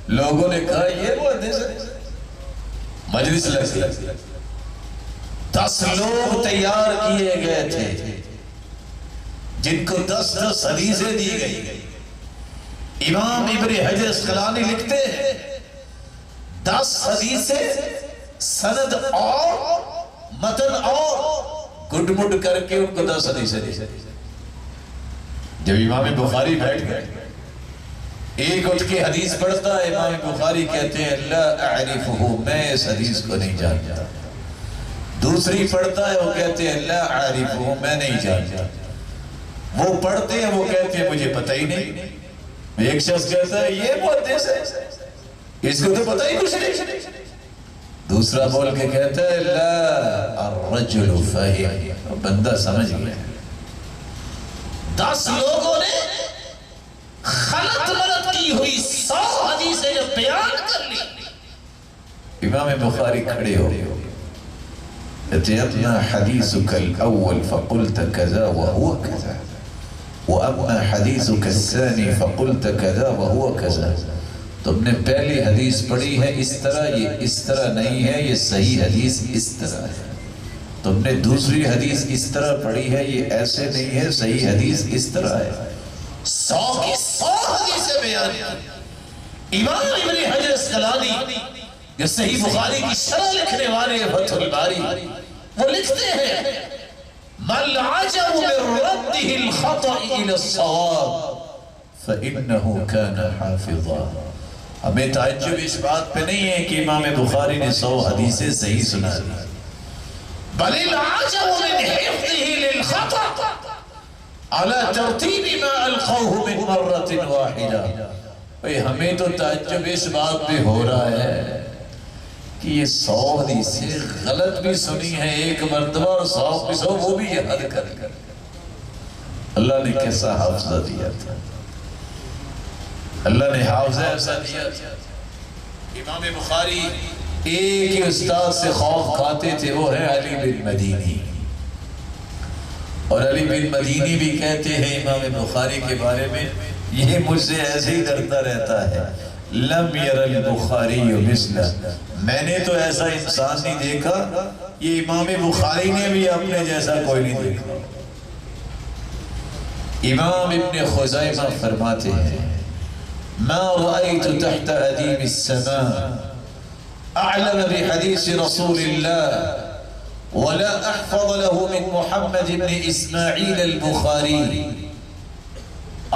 لوگوں نے کہا یہ محدث ہے. مجلس لگی. 10 لوگ تیار کیے گئے تھے جن کو 10 حدیثیں دی گئی. امام ابن حجر اسقلانی لکھتے ہیں 10 حدیثیں سند اور متن اور گڈ مڈ کر کے ان کو 10 حدیثیں دی. جب امام بخاری بیٹھ گئے ایک اٹھ کے حدیث پڑھتا ہے. امام بخاری کہتے ہیں لا اعرفہ میں اس حدیث کو نہیں جانتا. دوسری پڑھتا ہے وہ کہتے ہیں لا اعرفہ میں نہیں جانتا. وہ پڑھتے ہیں وہ کہتے ہیں مجھے پتہ ہی نہیں. ایک شخص کہتا ہے یہ محدث ہے اس کو تو پتہ ہی کچھ نہیں. دوسرا بول کے کہتا ہے لا الرجل فاہم بندہ سمجھ گیا. 10 لوگوں نے غلط ملت کی ہوئی 100 حدیثیں جب بیان کر لی. امام بخاری کھڑے ہو کہتے اما حدیثک الاول فقلت کذا وهو کذا وَأَمَّا حَدِيثُكَ الثَّانِي فَقُلْتَ كَذَا وَهُوَ كَذَا. تم نے پہلی حدیث پڑھی ہے اس طرح یہ اس طرح نہیں ہے یہ صحیح حدیث اس طرح ہے. تم نے دوسری حدیث اس طرح پڑھی ہے یہ ایسے نہیں ہے صحیح حدیث اس طرح ہے. 100 کی 100 حدیثیں بیان کی. امام ابن حجر اسقلانی جو صحیح بخاری کی شرح لکھنے والے فتح الباری وہ لکھتے ہیں مَلْعَجَبُ بِرَدِّهِ الْخَطَئِ إِلَى الصَّوَابِ فَإِنَّهُ كَانَ حَافِظًا. ہمیں تعجب اس بات پہ نہیں ہے کہ امام بخاری نے 100 حدیثیں صحیح سنا دی. بَلِ الْعَجَبُ مِنْ حِفْظِهِ لِلْخَطَئِ عَلَى تَرْتِيبِ مَا أَلْقَوْهُ مِنْ مَرَّةٍ وَاحِدَةٍ. ہمیں تو تعجب اس بات پہ ہو رہا ہے کہ یہ 100 حدیثیں غلط بھی سنی ہیں ایک مرتبہ اور 100 کی 100 وہ بھی یہ حد کر کر. اللہ نے کیسا حافظہ دیا تھا. اللہ نے حافظہ ایسا دیا تھا. امام بخاری ایک ہی استاد سے خوف کھاتے تھے وہ ہے علی بن مدینی. اور علی بن مدینی بھی کہتے ہیں امام بخاری کے بارے میں یہ مجھ سے ایسے ہی ڈرتا رہتا ہے لم یر البخاری مثلہ، میں نے تو ایسا انسان نہیں دیکھا، یہ امام بخاری نے بھی اپنے جیسا کوئی نہیں دیکھا۔ امام ابن خزیمہ فرماتے ہیں ما رأيت تحت أديم السماء أعلم بحديث رسول الله ولا أحفظ له من محمد بن إسماعيل البخاري۔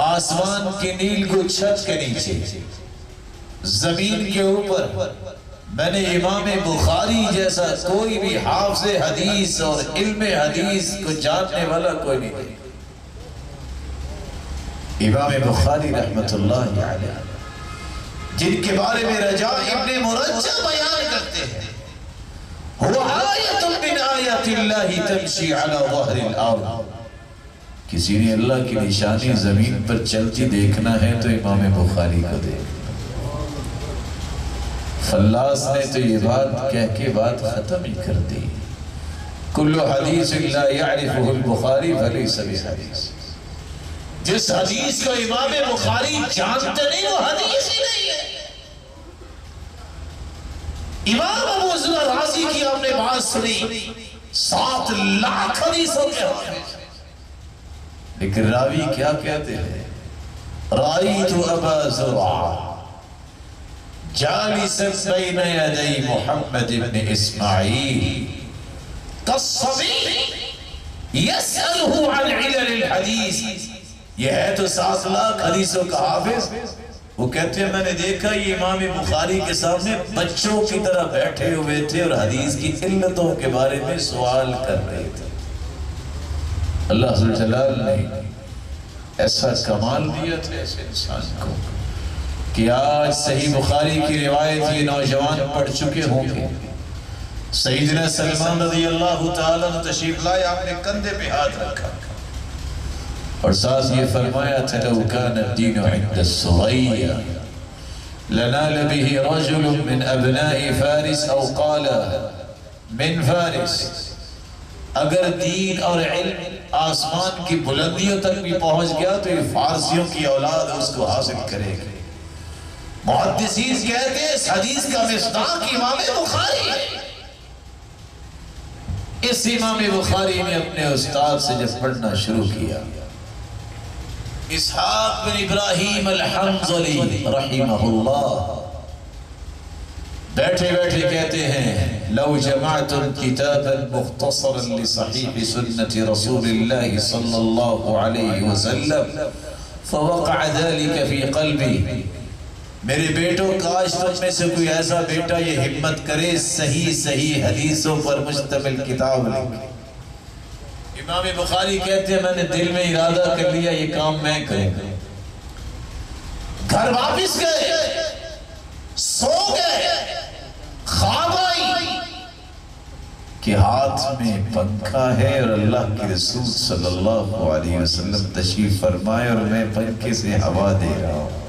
آسمان کے نیل کو چھت کے نیچے، زمین کے اوپر میں نے امام بخاری جیسا کوئی بھی حافظ حدیث اور علم حدیث کو جاننے والا کوئی نہیں دیکھا۔ امام بخاری رحمت اللہ علیہ جن کے بارے میں رجاء ابن مرجع بیان کرتے ہیں هو آیت من آیات اللہ تمشی علی ظہر الارض، کسی نے اللہ کی نشانی زمین پر چلتی دیکھنا ہے تو امام بخاری کو دیکھنا۔ فلاس نے تو یہ بات کہہ کے بات ختم ہی کر دی، کل حدیث لا یعرفہ البخاری فلیس بحدیث، جس حدیث کو امام بخاری جانتے نہیں وہ حدیث ہی نہیں ہے۔ امام ابو ذر رازی کی ہم نے بات سنی 7 لاکھ حدیثوں کے حافظ، لیکن راوی کیا کہتے ہیں؟ رأیت ابا زرعہ جالسا بین یدی محمد بن اسماعیل کالصبی یسألہ عن علل الحدیث۔ یہ ہے تو 7 لاکھ حدیثوں کا حافظ، وہ کہتے ہیں میں نے دیکھا یہ امام بخاری کے سامنے بچوں کی طرح بیٹھے ہوئے تھے اور حدیث کی علتوں کے بارے میں سوال کر رہے تھے۔ اللہ ذو الجلال نے ایسا کمال دیا تھا اس انسان کو کہ آج صحیح بخاری کی روایت یہ نوجوان پڑھ چکے ہوں گے۔ سیدنا سلمان رضی اللہ تعالیٰ نے تشریف لائے، آپ نے کندھے پہ ہاتھ رکھا اور ساتھ یہ فرمایا تھا لو کان الدین عند السریا لنال به رجل من ابناء فارس او قال من فارس، اگر دین اور علم آسمان کی بلندیوں تک بھی پہنچ گیا تو یہ فارسیوں کی اولاد اس کو حاصل کرے گی۔ محدثین کہتے ہیں اس حدیث کا مصداق امام بخاری ہے۔ اس امام بخاری نے اپنے استاد سے جب پڑھنا شروع کیا، اسحاق بن ابراہیم الحنظلی رحمہ اللہ بیٹھے بیٹھے کہتے ہیں لو جمعتم کتابا مختصرا لصحیح سنت رسول اللہ صلی اللہ علیہ وسلم فوقع ذلك فی قلبی، میرے بیٹوں کاش تم میں سے کوئی ایسا بیٹا یہ ہمت کرے صحیح حدیثوں پر مشتمل کتاب لکھے۔ امام بخاری کہتے ہیں میں نے دل میں ارادہ کر لیا یہ کام میں کروں گا۔ گھر واپس گئے، سو گئے، خواب آئی کہ ہاتھ میں پنکھا ہے اور اللہ کے رسول صلی اللہ علیہ وسلم تشریف فرمائے اور میں پنکھے سے ہوا دے رہا ہوں۔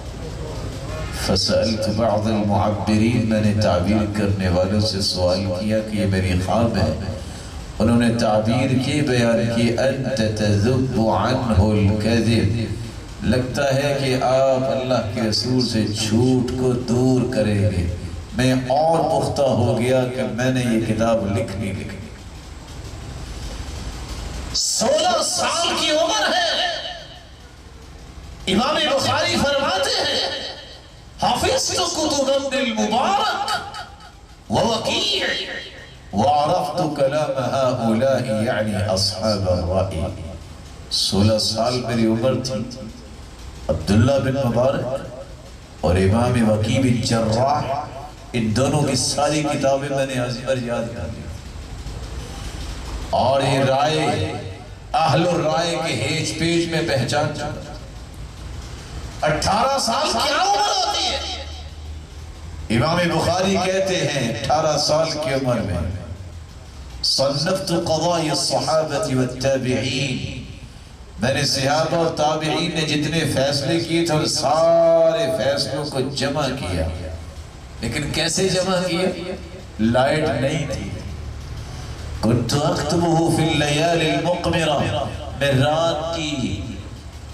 فسألت بعض المعبرین، میں نے تعبیر کرنے والوں سے سوال کیا کہ یہ میری خواب ہے، انہوں نے تعبیر کی بیان کی انت تذب عنہ الکذب، لگتا ہے کہ آپ اللہ کے رسول سے جھوٹ کو دور کریں گے۔ میں اور پختہ ہو گیا کہ میں نے یہ کتاب لکھنی۔ 16 سال کی عمر ہے، امام بخاری فرماتے ہیں حفظت کتب ابن المبارک ووکیع وعرفت کلام هؤلاء یعنی اصحاب الرأی۔ 16 سال میری عمر تھی، عبداللہ بن مبارک اور امام وکیع بن جراح، ان دونوں کی ساری کتابیں میں نے ازبر یاد کر لی، اور یہ رائے اہل الرائے کے ہیج پیج میں پہچان چکا۔ 18 سال کیا عمر ہوتی ہے؟ امام بخاری کہتے ہیں 18 سال کی عمر میں صنفت قضاء الصحابة والتابعین، میں نے صحابہ اور تابعین نے جتنے فیصلے کیے تھے سارے فیصلوں کو جمع کیا۔ لیکن کیسے جمع کیا؟ لائٹ نہیں تھی۔ كنت اکتبہ فی اللیال المقمرہ، میں رات کی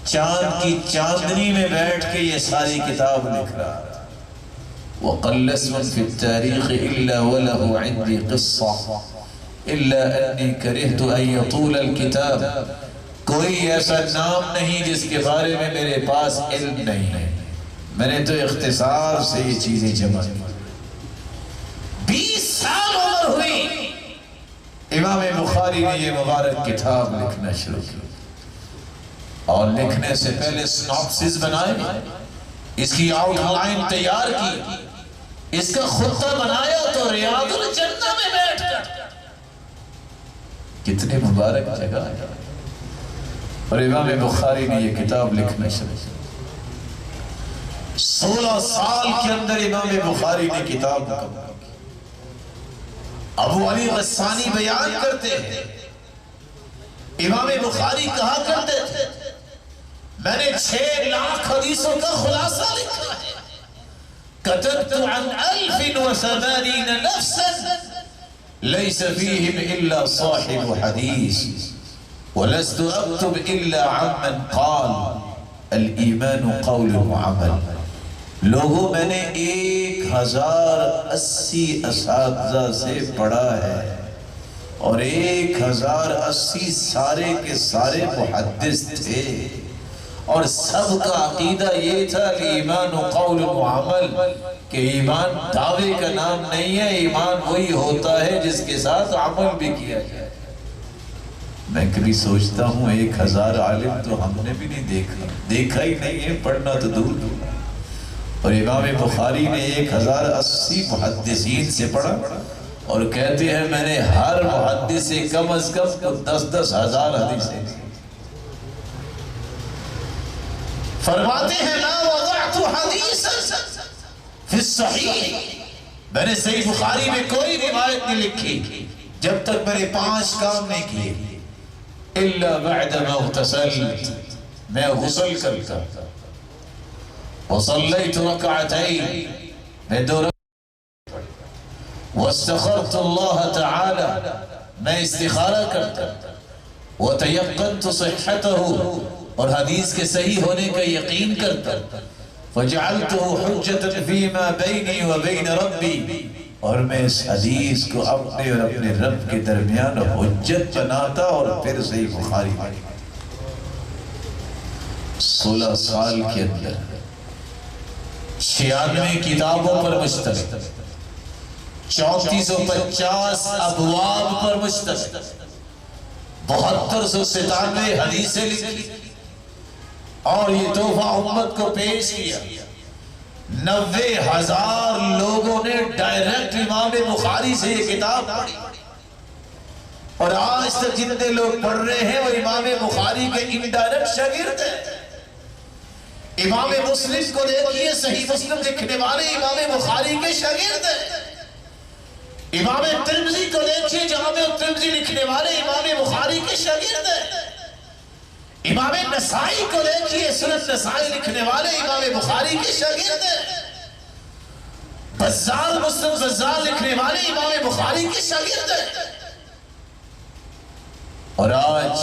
چاند کی چاندنی میں بیٹھ کے یہ ساری کتاب لکھ رہا تھا۔ وقل اسم في التاريخ إلا وله عندي قصة إلا أني كرهت أن يطول الكتاب. کوئی ایسا نام نہیں جس کے بارے میں میرے پاس علم نہیں ہے، میں نے تو اختصار سے یہ چیزیں جمع کی. 20 سال عمر ہوئی، امام بخاری نے یہ مبارک کتاب لکھنا شروع کی، اور لکھنے سے پہلے سناپسس بنائے، اس کی آؤٹ لائن تیار کی، اس کا خطہ بنایا تو ریاض الجنہ میں بیٹھ کر. کتنے مبارک جگہ ہے. اور امام بخاری نے یہ کتاب لکھنا شروع کی. 16 سال کے اندر امام بخاری نے کتاب مکمل کی. ابو علی غسانی بیان کرتے ہیں، امام بخاری کہا کرتے تھے میں نے 6 لاکھ حدیثوں کا خلاصہ لکھا ہے. كتبت عن 1080 نفسا ليس فيهم إلا صاحب حديث ولست أكتب إلا عمن قال الإيمان قول وعمل. لوگوں میں نے 1080 اساتذہ سے پڑھا ہے، اور 1080 سارے کے سارے محدث تھے، اور سب کا عقیدہ یہ تھا ایمان قول و عمل، کہ ایمان دعوے کا نام نہیں ہے، ایمان وہی ہوتا ہے جس کے ساتھ عمل بھی کیا جائے. میں کبھی سوچتا ہوں 1000 عالم تو ہم نے بھی نہیں دیکھا ہی نہیں ہے، پڑھنا تو دور دور. اور امام بخاری نے 1080 محدثین سے پڑھا، اور کہتے ہیں میں نے ہر محدث سے کم از کم 10-10 ہزار حدیثیں دی. فرماتے ہیں لا وضعت حدیثا فی الصحیح، میں نے صحیح بخاری میں کوئی روایت نہیں لکھی جب تک میں نے 5 کام نہیں کیے. الا بعد ما اغتسلت، میں غسل کرتا وصلیت رکعتین، میں 2 رکعت، واستخرت اللہ تعالی، میں استخارہ کرتا، وتیقنت صحتہ، اور حدیث کے صحیح ہونے کا یقین کرتا، فجعلته حجة فيما بيني وبين ربي، اور میں اس حدیث کو اپنے اور اپنے رب کے درمیان حجت بناتا. اور پھر صحیح بخاری 16 سال کے اندر 96 کتابوں پر مشتمل، 3450 ابواب پر مشتمل، 7297 حدیثیں لکھی، اور یہ تحفہ امت کو پیش کیا. 90,000 لوگوں نے ڈائریکٹ امام بخاری سے یہ کتاب پڑھی، اور آج تک جتنے لوگ پڑھ رہے ہیں وہ امام بخاری کے انڈائریکٹ شاگرد ہیں. امام مسلم کو دیکھیے، صحیح مسلم لکھنے والے امام بخاری کے شاگرد ہیں. امام ترمذی کو دیکھیے، جامع ترمذی لکھنے والے امام بخاری کے شاگرد ہیں. امام نسائی کو دیکھیے، سنن نسائی لکھنے والے امام بخاری کے شاگرد ہیں. بزار مسلم بزار لکھنے والے امام بخاری کے شاگرد ہیں. اور آج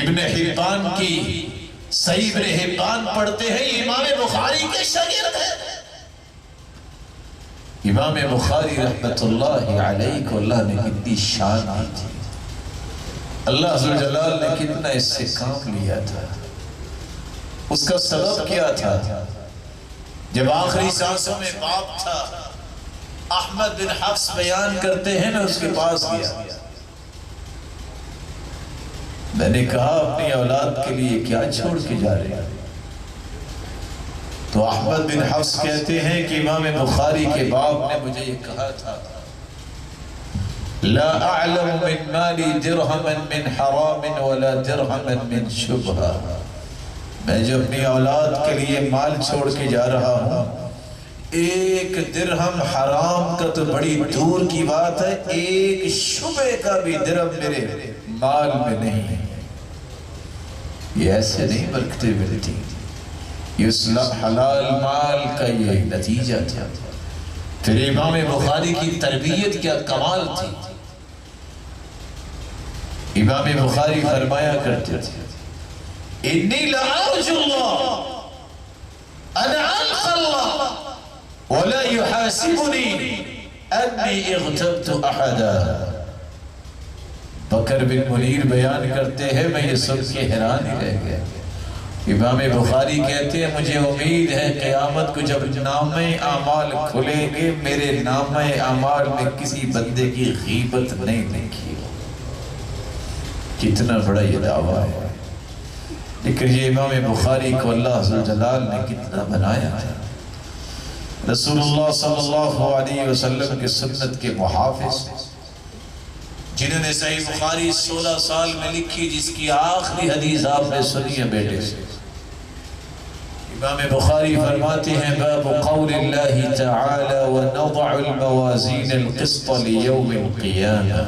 ابن حبان کی صحیح ابن حبان پڑھتے ہیں، امام بخاری کے شاگرد ہیں. امام بخاری رحمت اللہ علیہ کو اللہ نے کتنی شان دی تھی، اللہ عز و جلال نے کتنا اس سے کام لیا تھا. اس کا سبب کیا تھا؟ جب آخری سانسوں میں باپ تھا، احمد بن حفص بیان کرتے ہیں، میں اس کے پاس گیا، میں نے کہا اپنی اولاد کے لیے کیا چھوڑ کے جا رہے ہیں؟ تو احمد بن حفص کہتے ہیں کہ امام بخاری کے باپ نے مجھے یہ کہا تھا لا اعلم من مالی درہما من حرام ولا درہما من شبہ. میں جو اپنی اولاد کے لیے مال چھوڑ کے جا رہا ہوں، 1 درہم حرام کا تو بڑی دور کی بات ہے، 1 شبہ کا بھی درہم میرے مال میں نہیں ہے. یہ ایسے نہیں برکتیں ملتی، یہ حلال مال کا یہ نتیجہ تھا. پھر امام بخاری کی تربیت کیا کمال تھی. امام بخاری فرمایا کرتے تھے انی لأرجو اللہ ان القى اللہ يحاسبني أني اغتبت أحدا. بکر بن منیر بیان کرتے ہیں میں یہ سن کے حیران ہی رہ گیا. امام بخاری کہتے ہیں مجھے امید ہے قیامت کو جب نامہ اعمال کھلیں گے میرے نامہ اعمال میں کسی بندے کی غیبت نہیں لکھی. کتنا بڑا یہ دعویٰ ہے، لیکن یہ امام بخاری کو اللہ عز و جلال نے کتنا بنایا ہے. رسول اللہ صلی اللہ علیہ وسلم کی سنت کے محافظ جنہوں نے صحیح بخاری 16 سال میں لکھی، جس کی آخری حدیث آپ نے سنی ہے بیٹے سے. امام بخاری فرماتے ہیں باب قول اللہ تعالی ونضع الموازین القسط لیوم القیامہ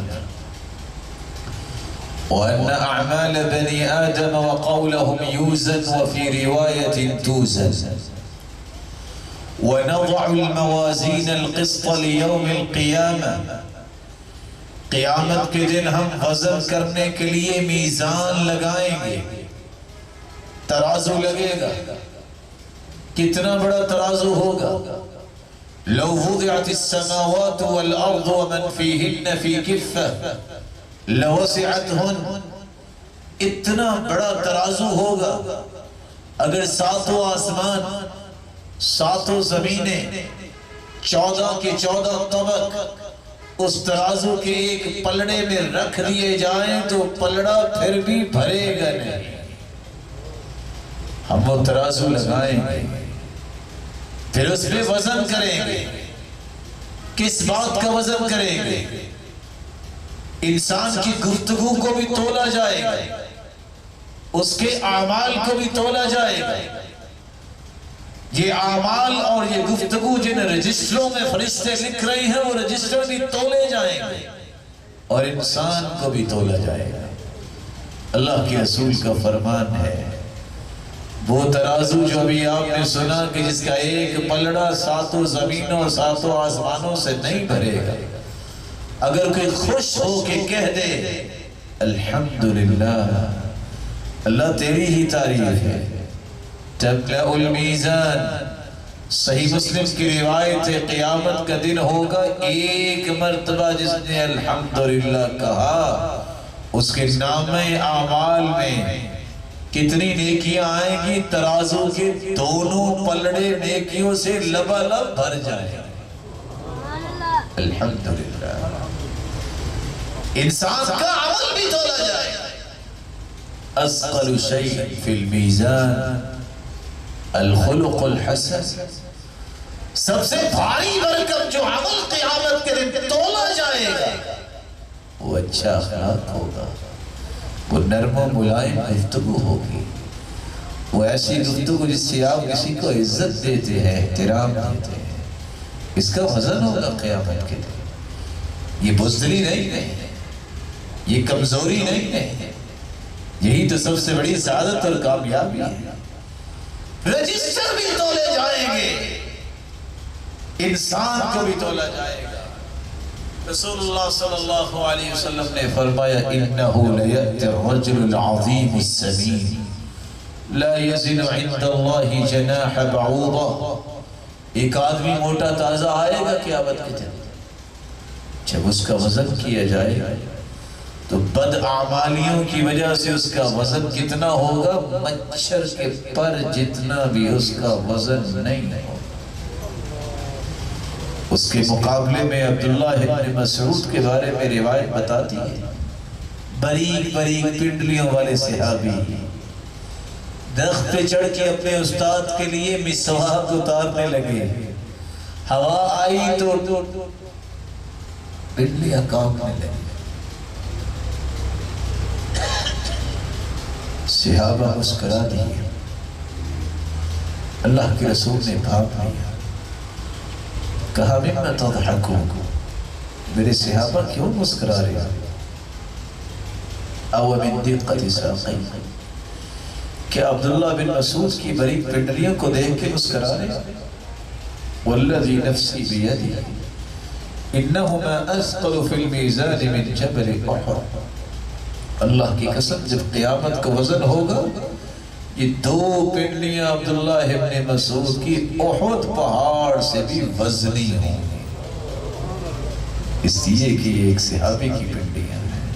وأن أعمال بني آدم وقولهم يوزن وفي رواية توزن ونضع الموازين القسط ليوم القيامة. قیامت کے دن ہم وزن کرنے کے لیے میزان لگائیں گے، ترازو لگے گا. کتنا بڑا ترازو ہوگا. لو وضعت السماوات والأرض ومن فيهن في كفة لوسعتهن. اتنا بڑا ترازو ہوگا. اگر ساتوں آسمان، ساتوں زمینیں، 14 کے 14 طبق اس ترازو کے ایک پلڑے میں رکھ دیے جائیں تو پلڑا پھر بھی بھرے گا نہیں. ہم وہ ترازو لگائیں گے، پھر اس پہ وزن کریں گے. کس بات کا وزن کریں گے؟ انسان کی گفتگو کو بھی تولا جائے گا، اس کے اعمال کو بھی تولا جائے گا. یہ اعمال اور یہ گفتگو جن رجسٹروں میں فرشتے لکھ رہے ہیں وہ رجسٹر بھی تولے جائیں گے اور انسان کو بھی تولا جائے گا. اللہ کے رسول کا فرمان ہے وہ ترازو جو ابھی آپ نے سنا کہ جس کا ایک پلڑا ساتوں زمینوں اور ساتوں آسمانوں سے نہیں بھرے گا، اگر کوئی خوش ہو کے کہہ دے الحمدللہ اللہ تیری ہی تعریف ہے، تملأ المیزان. صحیح مسلم کی روایت ہے قیامت کا دن ہوگا ایک مرتبہ جس نے الحمدللہ کہا اس کے نامہ اعمال میں کتنی نیکیاں آئیں گی، ترازو کے دونوں پلڑے نیکیوں سے لبالب بھر جائیں. الحمدللہ انسان کا عمل بھی تولا جائے. اثقل شیء فی المیزان الخلق الحسن. سب سے بھاری برکم جو عمل قیامت کے دن تولا جائے گا وہ اچھا اخلاق ہوگا، وہ نرم و ملائم گفتگو ہوگی، وہ ایسی گفتگو جس سے آپ کسی کو عزت دیتے ہیں، احترام دیتے ہیں. اس کا وزن ہوگا قیامت کے دن. یہ بزدلی نہیں ہے، یہ کمزوری نہیں ہے، یہی تو سب سے بڑی سعادت اور کامیابی ہے. رجسٹر بھی تولے جائیں گے، انسان کو بھی تولا جائے گا. رسول اللہ صلی اللہ علیہ وسلم نے فرمایا انہو لیأتی الرجل العظیم السمین لا یزن عند اللہ جناح بعوضہ. ایک آدمی موٹا تازہ آئے گا قیامت کے دن، جب اس کا وزن کیا جائے گا تو بد اعمالیوں کی وجہ سے اس کا وزن کتنا ہوگا؟ مچھر کے پر جتنا بھی اس کا وزن نہیں ہوگا. اس کے مقابلے میں عبداللہ ابن مسعود کے بارے میں روایت بتاتی ہے باریک باریک پنڈلیوں والے صحابی درخت پہ چڑھ کے اپنے استاد کے لیے مسواک اتارنے لگے. ہوا آئی تو پنڈلیاں کانپنے لگی. صحابہ مسکرا دیے. اللہ کے رسول نے بھاپ لیا، کہا مما تضحکون، میرے صحابہ کیوں مسکرا رہے ہیں؟ او من دقت ساقی، کیا عبداللہ بن مسعود کی باریک پنڈلیوں کو دیکھ کے مسکرا رہے ہیں؟ والذی نفسی بیدی انہما اثقل فی المیزان من جبل احد. اللہ کی قسم جب قیامت کا وزن ہوگا یہ دو پنڈلیاں عبداللہ ابن مسعود کی احد پہاڑ سے بھی وزنی ہوں، اس لیے کہ یہ ایک صحابی کی پنڈلیاں ہیں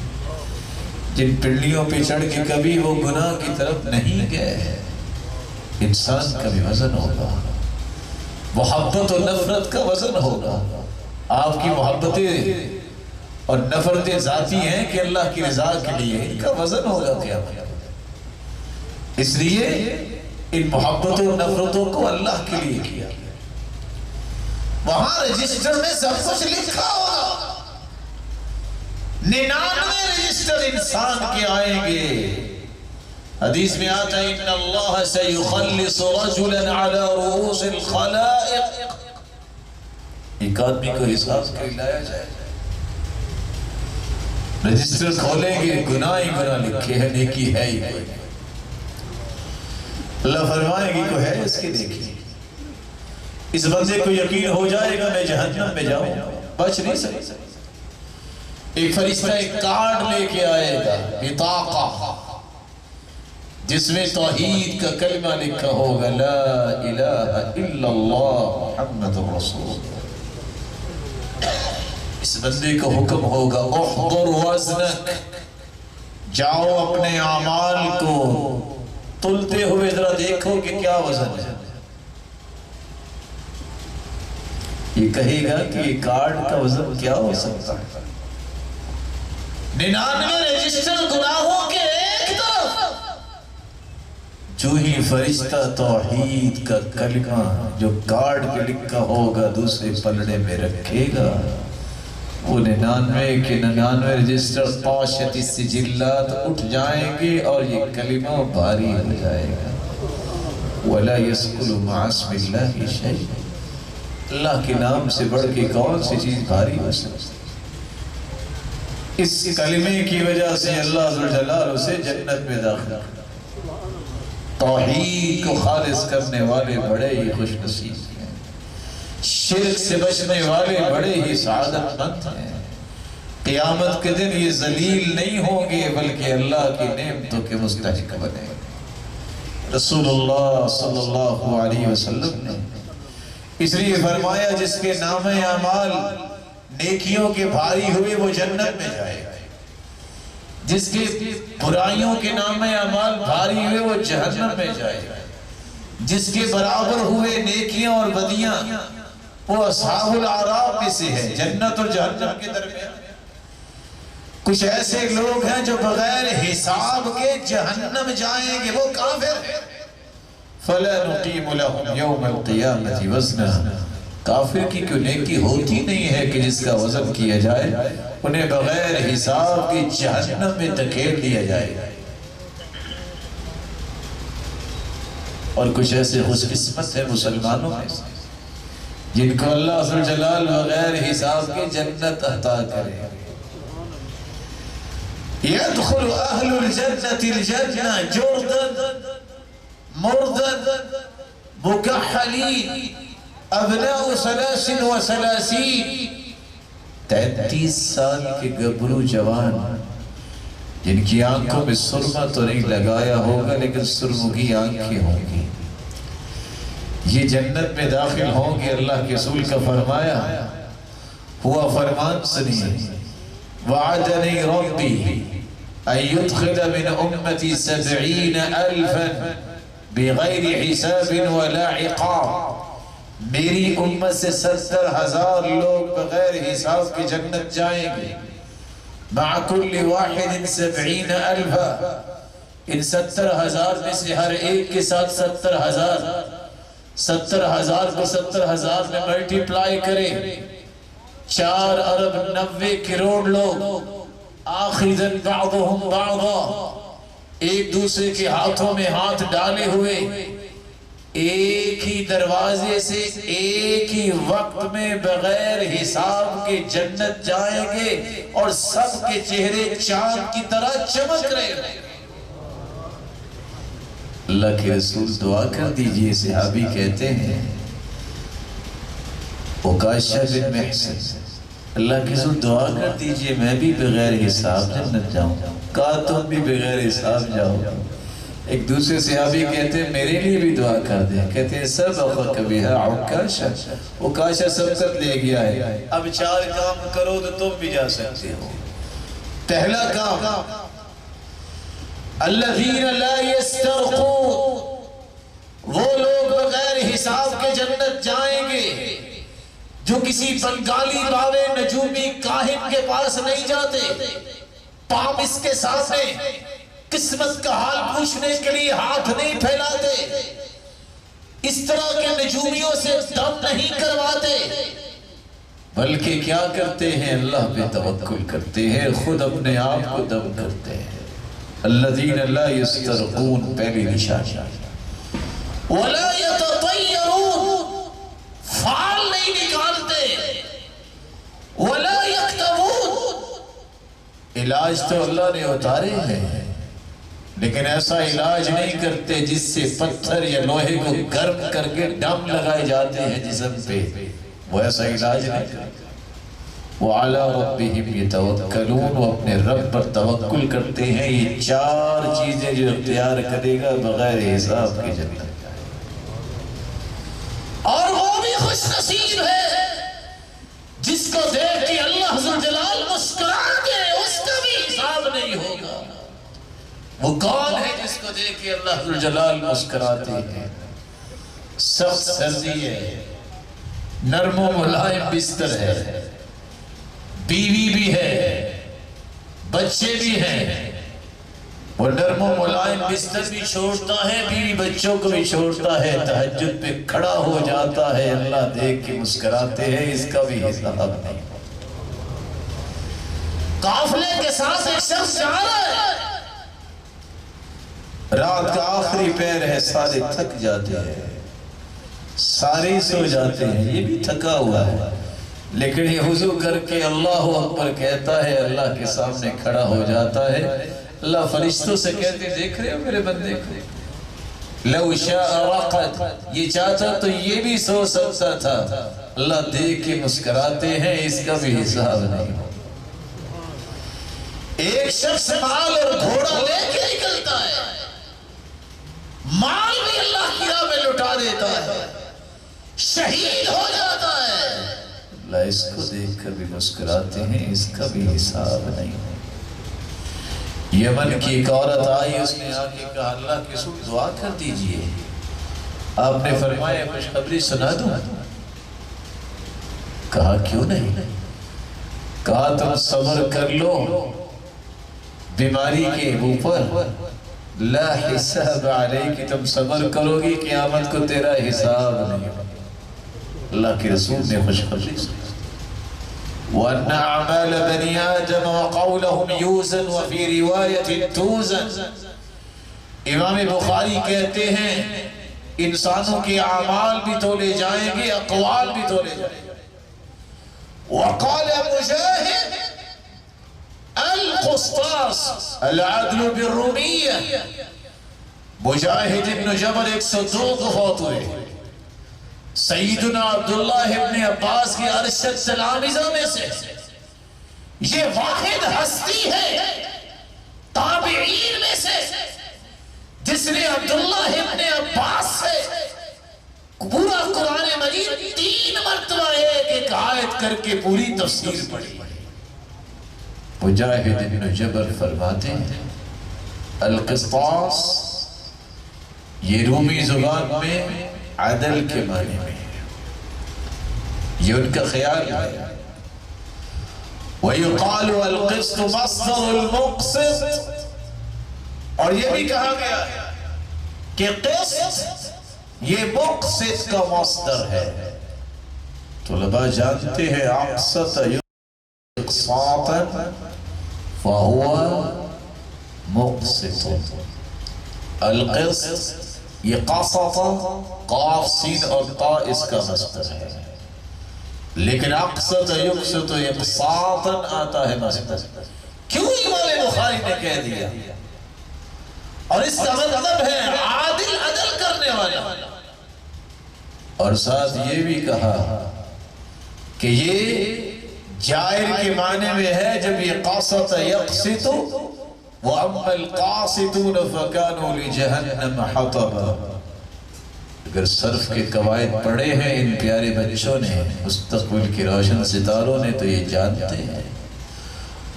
جن پنڈلیوں پہ چڑھ کے کبھی وہ گناہ کی طرف نہیں گئے۔ انسان کا بھی وزن ہوگا، محبت اور نفرت کا وزن ہوگا۔ آپ کی محبتیں اور نفرتیں ذاتی ہیں کہ اللہ کی رضا کے لیے، ان کا وزن ہوگا قیامت۔ اس لیے ان محبتوں اور نفرتوں کو اللہ کے لیے کیا، وہاں رجسٹر میں سب کچھ لکھا ہوگا۔ 99 رجسٹر انسان کے آئیں گے۔ حدیث میں آتا ہے ان اللہ سیخلص رجلا علی رؤوس الخلائق، ایک آدمی کو حساب کے لایا جائے، رجسٹر کھولیں گے، گناہ ہی گناہ لکھے ہیں، نیکی ہے ہی کوئی۔ اللہ فرمائے گی کوئی ہے اس کے دیکھیے، اس بندے کو یقین ہو جائے گا میں جہنم میں جاؤں، بچ نہیں سکتا۔ ایک فرشتہ ایک کارڈ لے کے آئے گا، بطاقہ، جس میں توحید کا کلمہ لکھا ہوگا، لا الہ الا اللہ محمد رسول اللہ۔ اس بندے کو حکم ہوگا احضر وزنک، جاؤ اپنے اعمال کو تلتے ہوئے ذرا دیکھو کہ کیا وزن ہے۔ یہ کہے گا کہ یہ کارڈ کا وزن کیا ہو سکتا ہے؟ 99 رجسٹر گناہوں کے ایک طرف، جو ہی فرشتہ توحید کا کلمہ جو کارڈ پہ لکھا ہوگا دوسرے پلڑے میں رکھے گا، وہ 99 کے 99 رجسٹر پاشتی سجلات اٹھ جائیں گے اور یہ کلمہ بھاری ہو جائے گا۔ وَلَا يَسْقُلُ مَعَ اسْمِ اللَّهِ شَيْءٍ، اللہ کے نام سے بڑھ کے کون سی چیز بھاری ہو سکتی؟ اس کلمے کی وجہ سے اللہ ذوالجلال اسے جنت میں داخل کر۔ توحید کو خالص کرنے والے بڑے ہی خوش نصیب ہیں، شرک سے بچنے والے بڑے ہی سعادت مند ہیں۔ قیامت کے دن یہ ذلیل نہیں ہوں گے بلکہ اللہ کی نعمتوں کے مستحق بنے گے۔ رسول اللہ صلی اللہ علیہ وسلم نے اس لیے فرمایا جس کے نام اعمال نیکیوں کے بھاری ہوئے وہ جنت میں جائے گا، جس کے برائیوں کے نام اعمال بھاری ہوئے وہ جہنم میں جائے گا، جس کے برابر ہوئے نیکیاں اور بدیاں وہ اصحاب الاعراف میں سے ہے، جنت اور جہنم کے درمیان۔ کچھ ایسے لوگ ہیں جو بغیر حساب کے جہنم جائیں گے، وہ کافر ہیں۔ فَلَا نُقِيمُ لَهُمْ يَوْمَ الْقِيَامَةِ وَزْنًا، کافر کی کوئی نیکی ہوتی نہیں ہے کہ جس کا وزن کیا جائے، انہیں بغیر حساب کی جہنم میں دھکیل دیا جائے گا۔ اور کچھ ایسے خوش قسمت ہیں مسلمانوں میں سے جن کو اللہ ذوالجلال بغیر حساب کے جنت عطا کرے۔ يدخل أهل الجنة الجنة جردا مردا مكحلين ابناء 33 33 سال کے گبرو جوان جن کی آنکھوں میں سرما تو نہیں لگایا ہوگا لیکن سرمگی آنکھیں ہوں گی، یہ جنت میں داخل ہوں گے۔ اللہ کے رسول کا فرمایا ہوا فرمان سنیے، وعدنی ربی ان يدخل من امتی 70,000 بغیر حساب ولا عقاب، میری امت سے 70,000 لوگ بغیر حساب کی جنت جائیں گے۔ مع كل واحد 70,000، ان 70,000 میں سے ہر ایک کے ساتھ 70,000، 70,000 کو 70,000 میں ملٹیپلائی کرے، 4 ارب 90 کروڑ لوگ آخذاً بعضهم بعضا، ایک دوسرے کے ہاتھوں میں ہاتھ ڈالے ہوئے ایک ہی دروازے سے ایک ہی وقت میں بغیر حساب کے جنت جائیں گے اور سب کے چہرے چاند کی طرح چمک رہے ہیں۔ اللہ کے رسول دعا کر دیجئے، صحابی کہتے ہیں عکاشہ بن محصن، اللہ کے رسول دعا کر دیجئے میں بھی بغیر حساب جنت جاؤں۔ کہا تم بھی بغیر حساب جاؤ۔ ایک دوسرے صحابی کہتے ہیں میرے لیے بھی دعا کر دیں. کہتے ہیں سبق کبیہا عکاشہ، عکاشہ سبقت لے گیا ہے. اب 4 کام کرو تو تم بھی جا سکتے ہو. پہلا کام الذین لا یسترقون، وہ لوگ بغیر حساب کے جنت جائیں گے جو کسی بنگالی باوے نجومی کاہن کے پاس نہیں جاتے، پامس کے سامنے قسمت کا حال پوچھنے کے لیے ہاتھ نہیں پھیلاتے، اس طرح کے نجومیوں سے دم نہیں کرواتے، بلکہ کیا کرتے ہیں؟ اللہ پہ توکل کرتے ہیں، خود اپنے آپ کو دم کرتے ہیں. الذین لا یسترقون پہلی نشانی. ولا یتطیرون، فال نہیں نکالتے. ولا یکتوون، علاج تو اللہ نے اتارے ہیں لیکن ایسا علاج نہیں کرتے جس سے پتھر یا لوہے کو گرم کر کے ڈم لگائے جاتے ہیں جسم پہ، وہ ایسا علاج نہیں کرتے. وَعَلَىٰ رَبِّهِمْ يَتَوَكَّلُونَ، وہ اپنے رب پر توکل کرتے ہیں. یہ 4 چیزیں جو اختیار کرے گا بغیر حساب کے جنت جائے. اور وہ بھی خوش نصیب ہے جس کو دیکھ کے اللہ ذوالجلال مسکرائیں گے، اس کا بھی حساب نہیں ہوگا. وہ کون ہے جس کو دیکھ کے اللہ ذوالجلال مسکراتے ہیں؟ سخت سردی ہے، نرم و ملائم بستر ہے، بیوی بھی ہے، بچے بھی ہیں. وہ نرم و ملائم بستر بھی چھوڑتا ہے، بیوی بچوں کو بھی چھوڑتا ہے، تہجد پہ کھڑا ہو جاتا ہے. اللہ دیکھ کے مسکراتے ہیں، اس کا بھی حساب نہیں. قافلے کے ساتھ ایک شخص جا رہا ہے، رات کا آخری پہر ہے، سارے تھک جاتے ہیں، سارے سو جاتے ہیں، یہ بھی تھکا ہوا ہے، لیکن یہ وضو کر کے اللہ اکبر کہتا ہے، اللہ کے سامنے کھڑا ہو جاتا ہے. اللہ فرشتوں سے کہتے ہیں دیکھ رہے ہو میرے بندے کو، لو شاء رقد، یہ چاہتا تو یہ بھی سو سکتا تھا. اللہ دیکھ کے مسکراتے ہیں، اس کا بھی حساب نہیں. ایک شخص مال اور گھوڑا لے کے نکلتا ہے، مال بھی اللہ کی راہ میں لٹا دیتا ہے، شہید ہو جاتا ہے. اللہ اس کو دیکھ کر بھی مسکراتے ہیں، اس کا بھی حساب نہیں. یمن کی ایک عورت آئی، اس نے آ کے کہا اللہ کے رسول دعا کر دیجئے. آپ نے فرمایا خوشخبری سنا دوں؟ کہا کیوں نہیں؟ کہا تم صبر کر لو بیماری کے اوپر، لا حساب علیک، تم صبر کرو گی قیامت کو تیرا حساب نہیں. اللہ کے رسول نے خوشخبری سنی. وَأَنَّ أَعْمَالَ بَنِي آدَمَ وَقَوْلَهُمْ يُوزَنْ وَفِي رِوَایَةٍ تُوزَنْ. امام بخاری کہتے ہیں انسانوں کے اعمال بھی تولے جائیں گے، اقوال بھی تولے جائیں گے. وَقَالَ مُجَاهِدْ القسطاس العدل بالرومیہ. مجاہد ابن جبل 102 کو فوت ہوئے. سیدنا عبداللہ ابن عباس کی ارشد تلامذہ میں سے یہ واحد ہستی ہے تابعین میں سے جس نے عبداللہ ابن عباس سے پورا قرآن مجید 3 مرتبہ ایک آیت کر کے پوری تفسیر پڑھی. مجاہد ابن جبر فرماتے ہیں القسطاس یہ رومی زبان میں عدل کے معنی میں ہے، یہ ان کا خیال ہے. وَيُقَالُ الْقِسْطُ مَصْدَرُ الْمُقْسِطِ، اور یہ بھی کہا گیا کہ قسط یہ مقسط کا مصدر ہے. طلباء جانتے ہیں اقسط اقساطا فَهُوَ مقسط. القسط یہ قاسط، قاف سین اور تا اس کا مصدر ہے، لیکن اقسط یقسط اقساطا آتا ہے مصدر. کیوں امام بخاری نے کہہ دیا؟ اور اس کا مطلب ہے عادل عدل کرنے والا. اور ساتھ یہ بھی کہا کہ یہ جائر کے معنی میں ہے. جب یہ قاسط یقسط وَأَمَّا الْقَاسِطُونَ فَكَانُوا لِجَهَنَّمَ حَطَبًا۔ اگر صرف کے قواعد پڑھے ہیں ان پیارے بچوں نے، مستقبل کی روشن ستاروں نے، تو یہ جانتے ہیں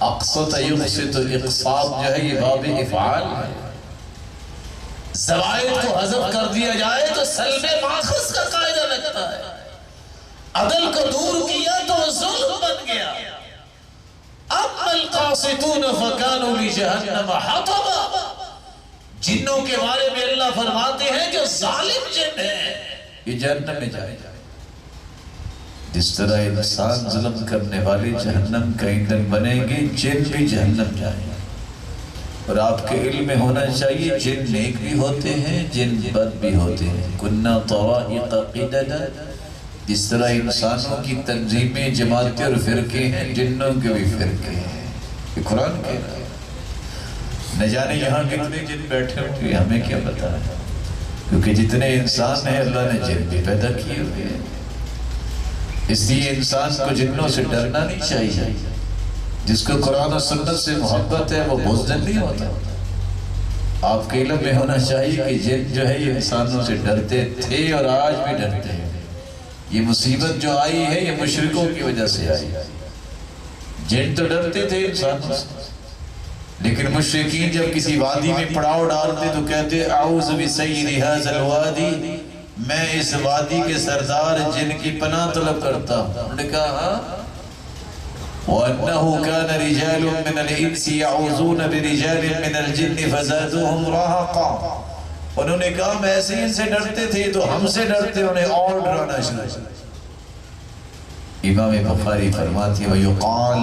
اقسط یقسط اقساط جو ہے یہ باب افعال ہے۔ زوائد کو حذف کر دیا جائے تو سلب ماخذ کا قاعدہ لگتا ہے، عدل کو دور کیا تو ظلم بن گیا۔ اما القاسطون فکانوا لجہنم حطبا، جنوں کے بارے میں اللہ فرماتے ہیں جو ظالم جن ہیں یہ جہنم میں جائے۔ جس طرح انسان ظلم کرنے والے جہنم کا ایندھن بنیں گے، جن بھی جہنم جائیں گے۔ اور آپ کے علم میں ہونا چاہیے جن نیک بھی ہوتے ہیں، جن بد بھی ہوتے ہیں۔ کنا طوائق قددا، جس طرح انسانوں کی تنظیمیں، جماعتیں اور فرقے ہیں، جنوں کے بھی فرقے ہیں۔ یہ قرآن کہہ رہا ہے۔ نہ جانے یہاں کتنے جن بیٹھے ہوں گے، ہمیں کیا پتا ہے، کیونکہ جتنے انسان ہیں اللہ نے جن بھی پیدا کیے ہوئے ہیں۔ اس لیے انسان کو جنوں سے ڈرنا نہیں چاہیے۔ جس کو قرآن و سنت سے محبت ہے وہ بزدل نہیں ہوتا۔ آپ کے علم میں ہونا چاہیے کہ جن جو ہے یہ انسانوں سے ڈرتے تھے اور آج بھی ڈرتے ہیں۔ یہ مصیبت جو آئی ہے یہ مشرکوں کی وجہ سے آئی۔ جن تو ڈرتے تھے انسانوں سے، لیکن مشرکین جب کسی وادی میں پڑاؤ ڈالتے تو کہتے اعوذ بسید ھذا الوادی، میں اس وادی کے سردار جن کی پناہ طلب کرتا ہوں۔ انہوں نے کہا ہاں وَأَنَّهُ كَانَ رِجَالٌ مِّنَ الْإِنسِ يَعُوذُونَ بِرِجَالٍ مِّنَ الْجِنِّ فَزَادُوهُمْ رَهَقًا۔ انہوں نے کہا ہم ایسے ان سے ڈرتے تھے تو ہم سے ڈرتے انہیں اور ڈرانا شروع کیا۔ امام بخاری فرماتے ہیں وَيُقَالُ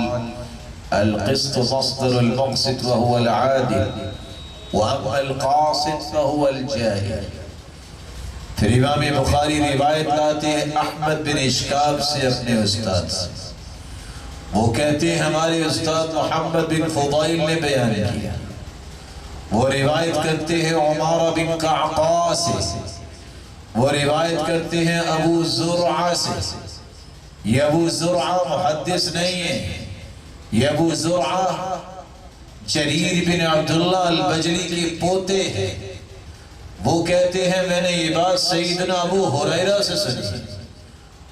الْقِسْطُ مَصْدَرُ الْمُقْسِطِ وَهُوَ الْعَادِلُ وَأَمَّا الْقَاسِطُ فَهُوَ الْجَاهِلُ۔ پھر امام بخاری روایت لاتے ہیں احمد بن اشکاب سے اپنے استاد سے، وہ کہتے ہیں ہمارے استاد محمد بن فضائل نے بیان کیا، وہ روایت کرتے ہیں عمارہ بن قعقاع سے، وہ روایت کرتے ہیں ابو زرعہ سے۔ یہ ابو زرعہ محدث نہیں ہے، یہ ابو زرعہ جریر بن عبداللہ البجلی کے پوتے ہیں۔ وہ کہتے ہیں میں نے یہ بات سیدنا ابو ہریرہ سے سنی،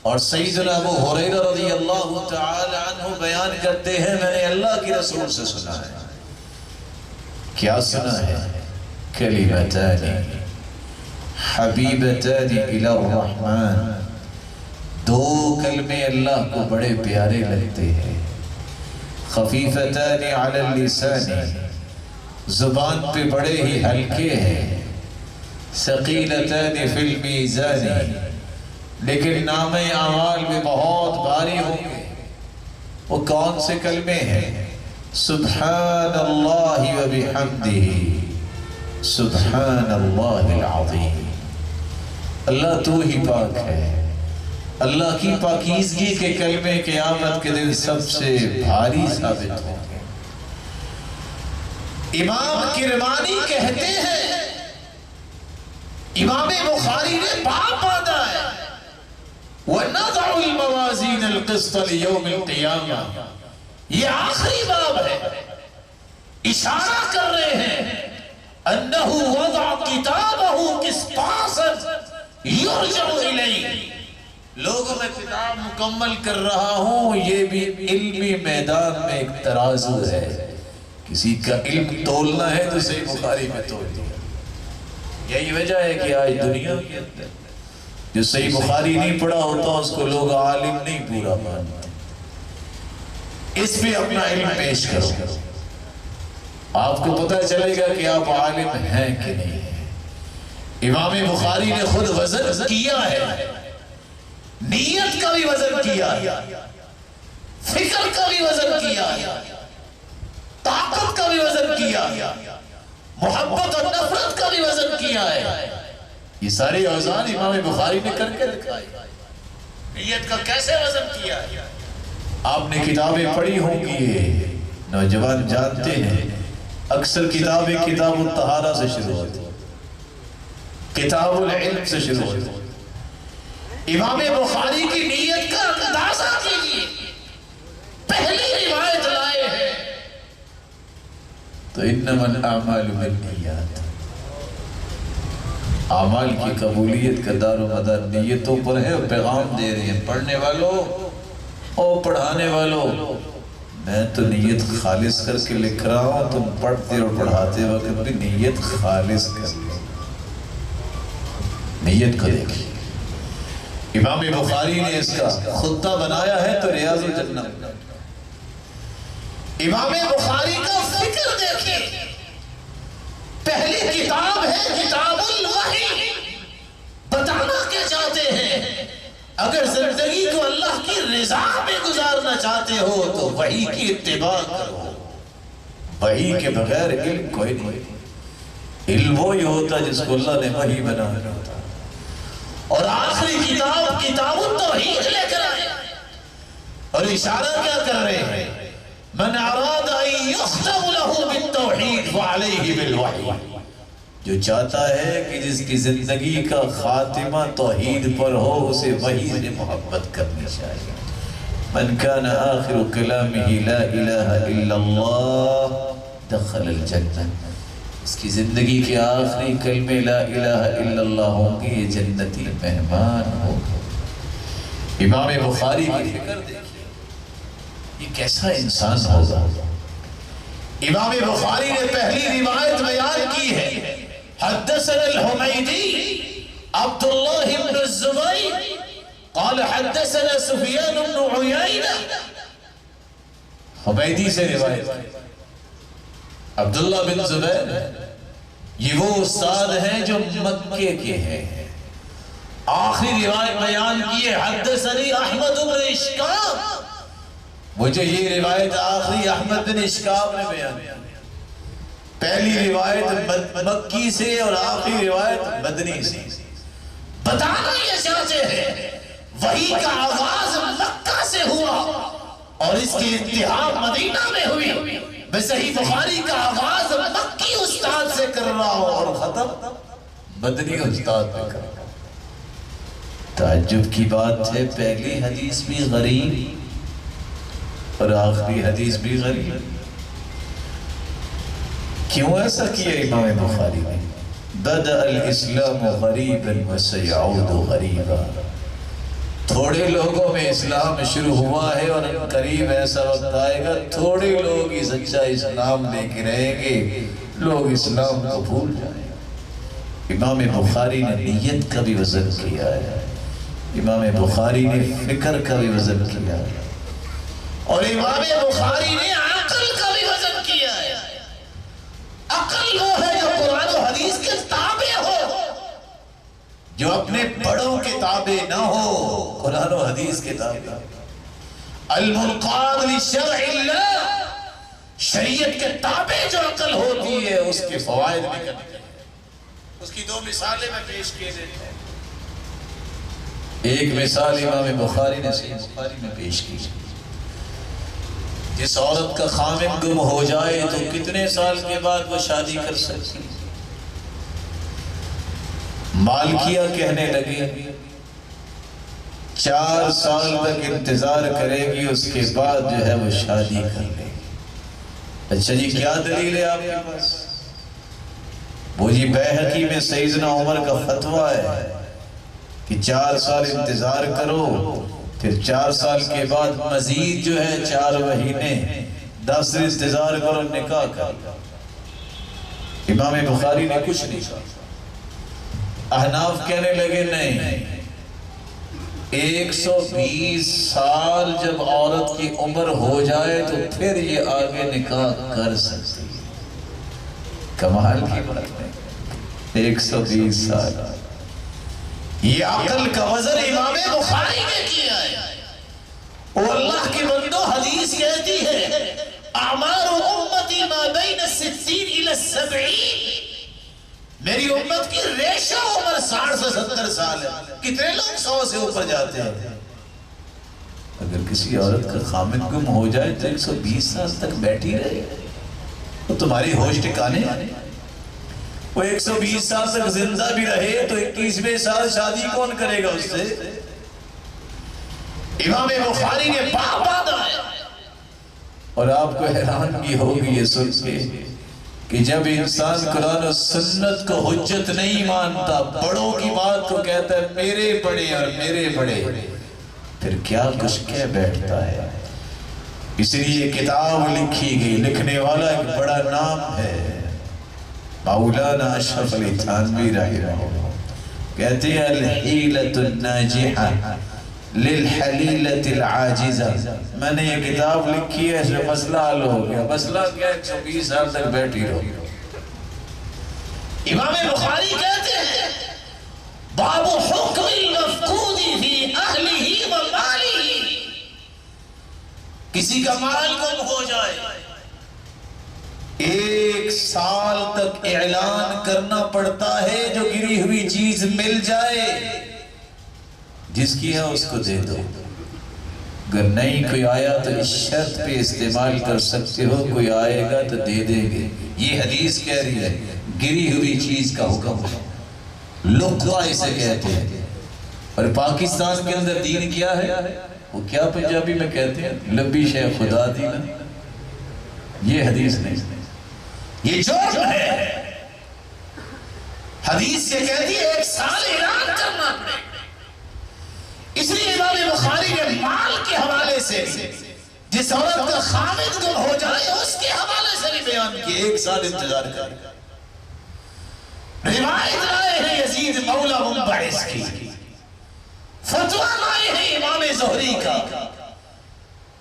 اور سیدنا ابو ہریرہ رضی اللہ تعالی عنہ بیان کرتے ہیں میں نے اللہ کی رسول سے سنا ہے۔ کیا سنا ہے؟ کلمتان حبیبتان الی الرحمن، دو کلمے اللہ کو بڑے پیارے لگتے ہیں، خفیفتان علی اللسان، زبان پہ بڑے ہی ہلکے ہیں، ثقیلتان فی المیزان، لیکن نام اعمال میں بہت بھاری ہوں گے۔ وہ کون سے کلمے ہیں؟ سبحان اللہ و بحمدہ سبحان اللہ العظیم۔ اللہ تو ہی پاک ہے، اللہ کی پاکیزگی کے کلمے قیامت کے دن سب سے بھاری ثابت ہوں گے۔ امام کرمانی کہتے ہیں، امام بخاری نے باب باندھا ہے وَنَضَعُ الْمَوَازِينَ الْقِسْطَ لِيَوْمِ الْقِيَامَةِ، یہ آخری باب ہے، اشارہ کر رہے ہیں أَنَّهُ وَضَعَ كِتَابَهُ قِسْطَاسًا يُرْجَعُ إِلَيْهِ، لوگوں میں کتاب مکمل کر رہا ہوں، یہ بھی علمی میدان میں ایک ترازو ہے، کسی کا علم تولنا ہے تو صحیح بخاری میں تول دیا۔ یہی وجہ ہے کہ آج دنیا کے اندر جو صحیح بخاری نہیں پڑھا ہوتا اس کو لوگ عالم نہیں پورا مانتے۔ اس پہ اپنا علم پیش کرو، آپ کو پتہ چلے گا کہ آپ عالم ہیں کہ نہیں ہیں۔ امام بخاری نے خود وزن کیا ہے، نیت کا بھی وزن کیا ہے، فکر کا بھی وزن کیا ہے، طاقت کا بھی وزن کیا ہے، محبت اور نفرت کا بھی وزن کیا ہے۔ یہ سارے اوزان امام بخاری نے کر کے دکھائے۔ نیت کا کیسے وزن کیا ہے؟ آپ نے کتابیں پڑھی ہوں گی، نوجوان جانتے ہیں اکثر کتابیں کتاب الطہارہ سے شروع ہوتی، کتاب العلم سے شروع ہوتی۔ امام بخاری کی نیت کا اندازہ کیجئے، پہلی روایت لائے ہیں تو انما الاعمال بالنیات، اعمال کی قبولیت کا دار و مدار نیتوں پر ہے. اور پیغام دے رہے ہیں پڑھنے والوں اور پڑھانے والوں، میں تو نیت خالص کر کے لکھ رہا ہوں، تم پڑھتے اور پڑھاتے وقت بھی نیت خالص کر لو. نیت کو دیکھیں. امام بخاری نے اس کا خطہ بنایا ہے تو ریاض الجنہ. امام بخاری کا فکر دیکھیں. پہلی کتاب ہے کتاب الوحی. بتانا کیا چاہتے ہیں؟ اگر زندگی کو اللہ کی رضا میں گزارنا چاہتے ہو تو وحی کی اتباع کرو. وحی کے بغیر علم کوئی نہیں. علم وہی ہوتا جس کو اللہ نے وحی بنایا. اور آخری کتاب کتاب التوحید لے کر آئے اور اشارہ کیا کر رہے ہیں؟ من اراد ان یختم له بالتوحید فعلیہ بالوحی. جو چاہتا ہے کہ جس کی زندگی کا خاتمہ توحید پر ہو اسے وحی سے محبت کرنی چاہیے. من کان آخر کلامہ لا الہ الا اللہ دخل الجنہ. اس کی زندگی کے آخری کلمے لا الہ الا اللہ ہوں گے، یہ جنتی مہمان ہوگا. امام بخاری کی فکر دیکھیے، یہ کیسا انسان ہوگا. امام بخاری نے پہلی روایت بیان کی ہے. حدثنا الحمیدی عبداللہ بن الزبیر قال حدثنا سفیان بن عیینہ. حمیدی سے روایت عبداللہ بن زبیر، یہ وہ استاد ہیں جو مکے کے ہیں. آخری روایت بیان کی ہے حدثنی احمد بن اشکاب. وہ جو یہ روایت آخری احمد بن اشکاب نے بیان کی. پہلی روایت مکی سے اور آخری روایت مدنی سے. بتانا یہ چاہتے ہیں وحی کا آغاز مکہ سے ہوا اور اس کی انتہا مدینہ میں ہوئی. میں صحیح بخاری کا آغاز مکی استاد سے کر رہا ہوں اور ختم مدنی استاد پہ کر رہا ہوں. تعجب کی بات ہے، پہلی حدیث بھی غریب اور آخری حدیث بھی غریب. کیوں ایسا کیا امام بخاری نے؟ بدأ الاسلام غریبا وسيعود غریبا. تھوڑے لوگوں میں اسلام شروع ہوا ہے اور قریب ایسا وقت آئے گا تھوڑے لوگ ہی سچا اسلام لے کے رہیں گے، لوگ اسلام کو بھول جائیں. امام بخاری نے نیت کا بھی وزن کیا ہے، امام بخاری نے فکر کا بھی وزن کیا ہے، اور امام بخاری نے عقل کا بھی وزن کیا ہے. عقل وہ ہے جو قرآن و حدیث کے تابع ہو، جو اپنے بڑوں کے تابع نہ ہو، قرآن و حدیث کے تابع. المنقاد لشرع اللہ، شریعت کے تابع جو عقل ہوتی ہے اس کے فوائد نکلتے ہیں. اس کی دو مثالیں میں پیش کیے دیتے ہیں. ایک مثال امام بخاری نے صحیح بخاری میں پیش کی. جس عورت کا خامن گم ہو جائے تو کتنے سال کے بعد وہ شادی کر سکتی؟ مالکیہ کہنے لگے 4 سال تک انتظار کرے گی، اس کے بعد جو ہے وہ شادی کر لے گی. اچھا جی کیا دلیل ہے آپ کے پاس؟ وہ جی بیہقی میں سیدنا عمر کا فتویٰ ہے کہ 4 سال انتظار کرو، پھر 4 سال کے بعد مزید جو ہے 4 مہینے 10 دن انتظار کرو، نکاح کر. امام بخاری نے کچھ نہیں کہا. احناف کہنے لگے نہیں، 120 سال جب عورت کی عمر ہو جائے تو پھر یہ آگے نکاح کر سکتی ہے. کمال کی بات ہے، 120 سال. یہ عقل کا وزن امام بخاری نے کیا ہے. وہ اللہ کی بندو حدیث کہتی ہے اعمار امتی ما بین 60 الى 70. میری امت کی ریشہ عمر 60 سے 70 سال ہے. کتنے لوگ 100 سے اوپر جاتے ہیں؟ اگر کسی عورت کا خامن گم ہو جائے تو 120 سال تک بیٹھی رہے تو تمہاری ہوش ٹھکانے. وہ 120 سال تک زندہ بھی رہے تو 21ویں سال شادی کون کرے گا اس سے؟ امام بخاری نے باب باندھا ہے. اور آپ کو حیرانگی ہوگی یہ سن کے کہ جب انسان قرآن و سنت کو حجت نہیں مانتا، بڑوں کی بات کو کہتا ہے میرے بڑے اور میرے بڑے، پھر کیا کچھ کہہ بیٹھتا ہے۔ اس لیے کتاب لکھی گئی، لکھنے والا ایک بڑا نام ہے مولانا اشرف علی تھانوی رحمہ اللہ، کہتے ہیں الحیلۃ الناجحہ للحلیلۃ العاجزہ۔ میں نے یہ کتاب لکھی ہے، اس میں مسئلہ حل ہو گیا۔ مسئلہ کیا؟ 120 سال تک بیٹھی رہو۔ امام بخاری کہتے ہیں باب حکم المفقود فی اہلہ و مالہ، کسی کا مال گم ہو جائے 1 سال تک اعلان کرنا پڑتا ہے، جو گری ہوئی چیز مل جائے جس کی ہے اس کو دے دو، اگر نہیں کوئی آیا تو اس شرط پہ استعمال کر سکتے ہو، کوئی آئے گا تو دے دیں گے۔ یہ حدیث کہہ رہی ہے گری ہوئی چیز کا حکم، لقوہ اسے کہتے ہیں۔ اور پاکستان کے اندر دین کیا ہے؟ وہ کیا پنجابی میں کہتے ہیں؟ لبی شے خدا دینا۔ یہ حدیث نہیں، یہ جرم ہے۔ حدیث یہ کہتی ہے 1 سال اعلان کرنا پڑے۔ اس لیے امام بخاری نے مال کے حوالے سے جس عورت کا خامد گم ہو جائے اس کے حوالے سے بھی بیان کیا 1 سال انتظار کر۔ روایت لائے ہیں یزید مولا منبعث کی، فتویٰ لائے ہیں امام زہری کا،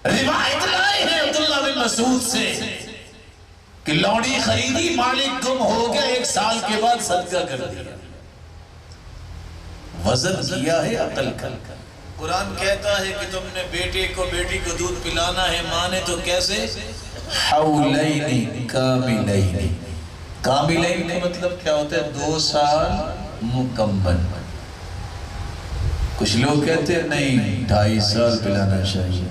روایت لائے ہیں عبداللہ بن مسعود سے کہ لوڑی خریدی، مالک گم ہو گیا، 1 سال کے بعد صدقہ کر دیا۔ وزن کیا ہے عقل کا۔ قرآن کہتا ہے کہ تم نے بیٹے کو بیٹی کو دودھ پلانا ہے، ماں نے تو کیسے؟ حولین کاملین۔ کاملین کا مطلب کیا ہوتا ہے؟ 2 سال مکمل۔ کچھ لوگ کہتے ہیں نہیں 2.5 سال پلانا چاہیے۔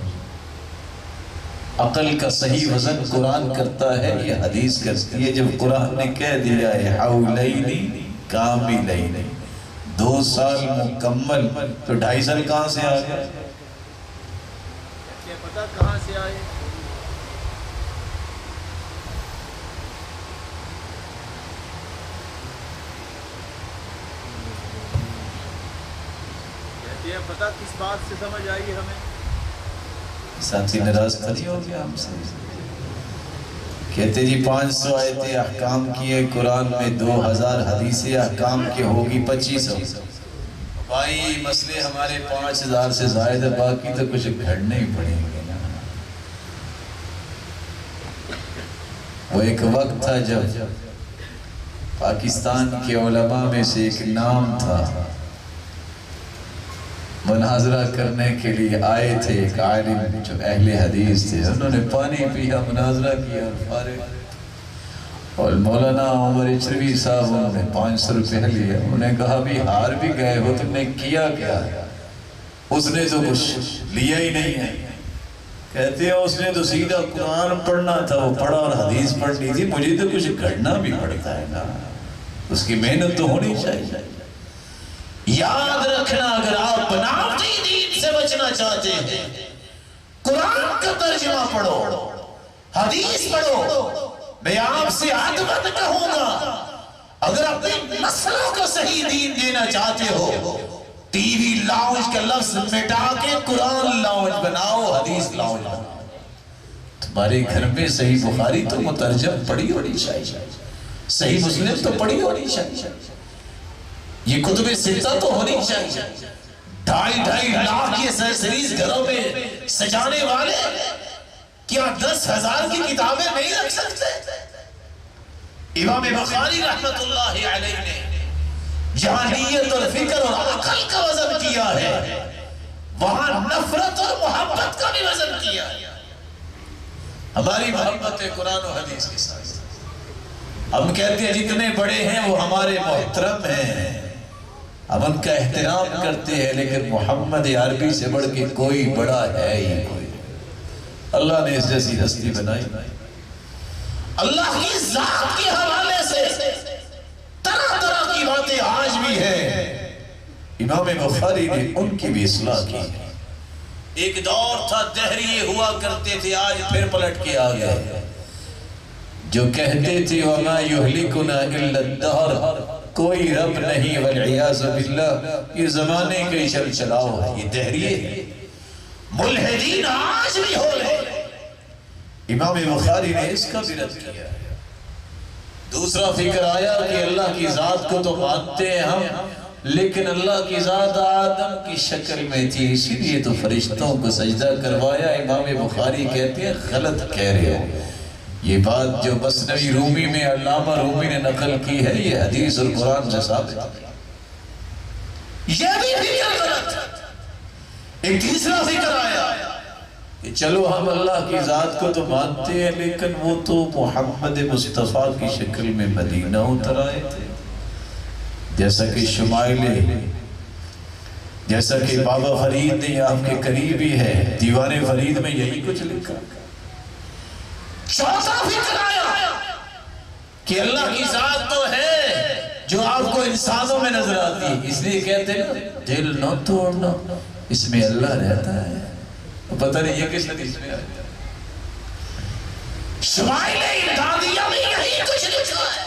عقل کا صحیح وزن قرآن کرتا ہے، یہ حدیث کرتی ہے۔ جب قرآن نے کہہ دیا ہے حولین کاملین، 2 سال مکمل، تو 2.5 سال کہاں سے آ گیا؟ پتہ کہاں سے آئے؟ کہتے ہیں پتہ کس بات سے سمجھ آئی ہمیں؟ ساتھی ناراض نہیں ہو گیا ہم سے؟ کہتے جی 500 آیتیں احکام کی ہے قرآن میں، 2000 حدیثیں احکام کی ہوگی 2500۔ بھائی مسئلے ہمارے 5000 سے زائد ہے، باقی تو کچھ گھڑنے ہی پڑیں گے نا۔ وہ ایک وقت تھا جب پاکستان کے علماء میں سے ایک نام تھا، مناظرہ کرنے کے لیے آئے تھے ایک عالم جو اہل حدیث تھے، انہوں نے پانی پیا، مناظرہ کیا اور فارغ۔ اور مولانا عمر اچروی صاحب انہوں نے 500 روپے لیا، انہوں نے کہا بھی ہار بھی گئے ہو، تم نے کیا کیا؟ اس نے تو کچھ لیا ہی نہیں ہے۔ کہتے ہیں اس نے تو سیدھا قرآن پڑھنا تھا، وہ پڑھا اور حدیث پڑھنی تھی، مجھے تو کچھ گھڑنا بھی پڑتا ہے نا، اس کی محنت تو ہونی چاہیے۔ یاد رکھنا اگر آپ بناوٹی دین سے بچنا چاہتے ہیں، قرآن کا ترجمہ پڑھو، حدیث پڑھو۔ میں آپ سے عادت کہوں گا اگر اپنی نسلوں کو صحیح دین دینا چاہتے ہو، ٹی وی لاؤنج کا لفظ مٹا کے قرآن لاؤنج بناؤ، حدیث لاؤنج بناؤ۔ تمہارے گھر میں صحیح بخاری تو مترجم پڑھی ہونی چاہیے، صحیح مسلم تو پڑھی ہونی چاہیے، یہ کتب ستہ تو ہونی چاہیے۔ 2.5 لاکھ یہ سیریز گھروں میں سجانے والے کیا 10,000 کی کتابیں نہیں رکھ سکتے؟ امام بخاری رحمت اللہ علیہ نے جہاں نیت اور فکر اور عقل کا وزن کیا ہے، وہاں نفرت اور محبت کا بھی وزن کیا ہے۔ ہماری محبت قرآن و حدیث کے ساتھ، ہم کہتے ہیں جتنے بڑے ہیں وہ ہمارے محترم ہیں، ہم ان کا احترام کرتے ہیں، لیکن محمد عربی سے بڑھ کے کوئی بڑا ہے ہی کوئی۔ اللہ نے اس جیسی ہستی بنائی، اللہ کی ذات کے حوالے سے طرح طرح کی باتیں آج بھی ہیں۔ امام بخاری نے ان کی بھی اصلاح کی۔ ایک دور تھا دہریے ہوا کرتے تھے، آج پھر پلٹ کے آ گئے۔ جو کہتے تھے وَمَا يُهْلِكُنَا إِلَّا الدَّهْرِ، کوئی رب نہیں والعیاذ باللہ، یہ زمانے کا چل چلاؤ ہے، یہ دہریے ہے۔ ملحدین آج بھی ہو رہے۔ امام بخاری نے اس کا بھی رد کیا ہے۔ دوسرا فکر آیا کہ اللہ کی ذات کو تو مانتے ہیں ہم، لیکن اللہ کی ذات آدم کی شکل میں تھی، اسی لیے تو فرشتوں کو سجدہ کروایا۔ امام بخاری کہتے ہیں غلط کہہ رہے ہو، یہ بات جو مثنوی رومی میں علامہ رومی نے نقل کی ہے یہ حدیث اور قرآن سے ثابت ہے۔ یہ بھی فکر غلط ہے۔ ایک تیسرا فکر آیا کہ چلو ہم اللہ کی ذات کو تو مانتے ہیں، لیکن وہ تو محمد مصطفیٰ کی شکل میں مدینہ اتر آئے تھے، جیسا کہ شمائل، جیسا کہ بابا فرید نے آپ کے قریبی ہے دیوان فرید میں یہی کچھ لکھا۔ چوتھا فکر آیا کہ اللہ کی ذات تو ہے جو آپ کو انسانوں میں نظر آتی ہے، اس لیے کہتے ہیں دل نہ توڑنا، اس میں اللہ رہتا ہے۔ پتہ نہیں یہ کس حدیث میں آیا؟ شمائل امدادیہ میں یہی کچھ لکھا ہے،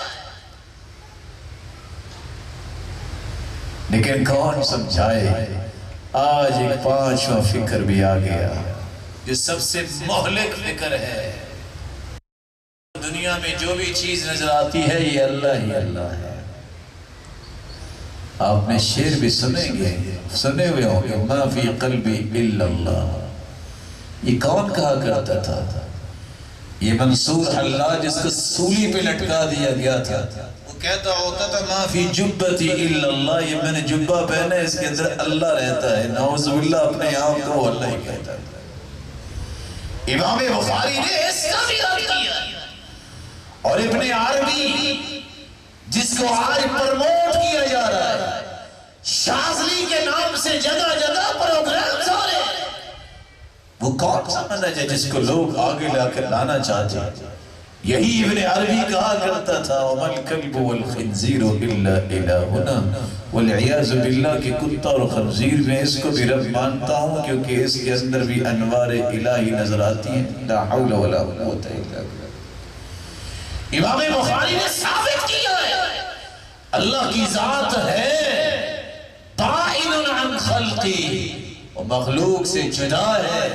لیکن کون سمجھائے؟ آج ایک پانچواں فکر بھی آ گیا جو سب سے مہلک فکر ہے۔ دنیا میں جو بھی چیز نظر آتی ہے یہ اللہ ہی اللہ ہے۔ آپ نے شعر بھی سنے ہوئے ہوں گے، ما فی قلبی الا اللہ۔ یہ کون کہا کرتا تھا؟ یہ منصور حلاج جس کو سولی پہ لٹکا دیا گیا تھا، وہ کہتا ہوتا تھا ما فی جبتی الا اللہ، یہ میں نے جبہ پہنا ہے اس کے اندر اللہ رہتا ہے۔ نعوذ باللہ، اپنے آپ کو اللہ ہی کہتا ہے۔ امام بخاری نے اس کا بھی رد کیا، اور ابن عربی جس کو آج پرموٹ کیا جا رہا ہے، شاذلی کے نام سے جگہ جگہ پروگرامز ہو رہے ہیں، وہ کون سا منہج ہے جس کو لوگ آگے لا کر لانا چاہتے ہیں؟ یہی ابن عربی کہا کرتا تھا وَمَا الْكَلْبُ وَالْخِنْزِيرُ إِلَّا إِلَٰهُنَا، والعیاذ باللہ کہ کتا اور خنزیر میں اس کو بھی رب مانتا ہوں کیونکہ اس کے اندر بھی انوار الہی نظر آتی ہیں۔ لا حول ولا قوت الا باللہ۔ امام بخاری نے ثابت کیا ہے اللہ کی ذات ہے بائن عن خلقی، وہ مخلوق سے جدا ہے،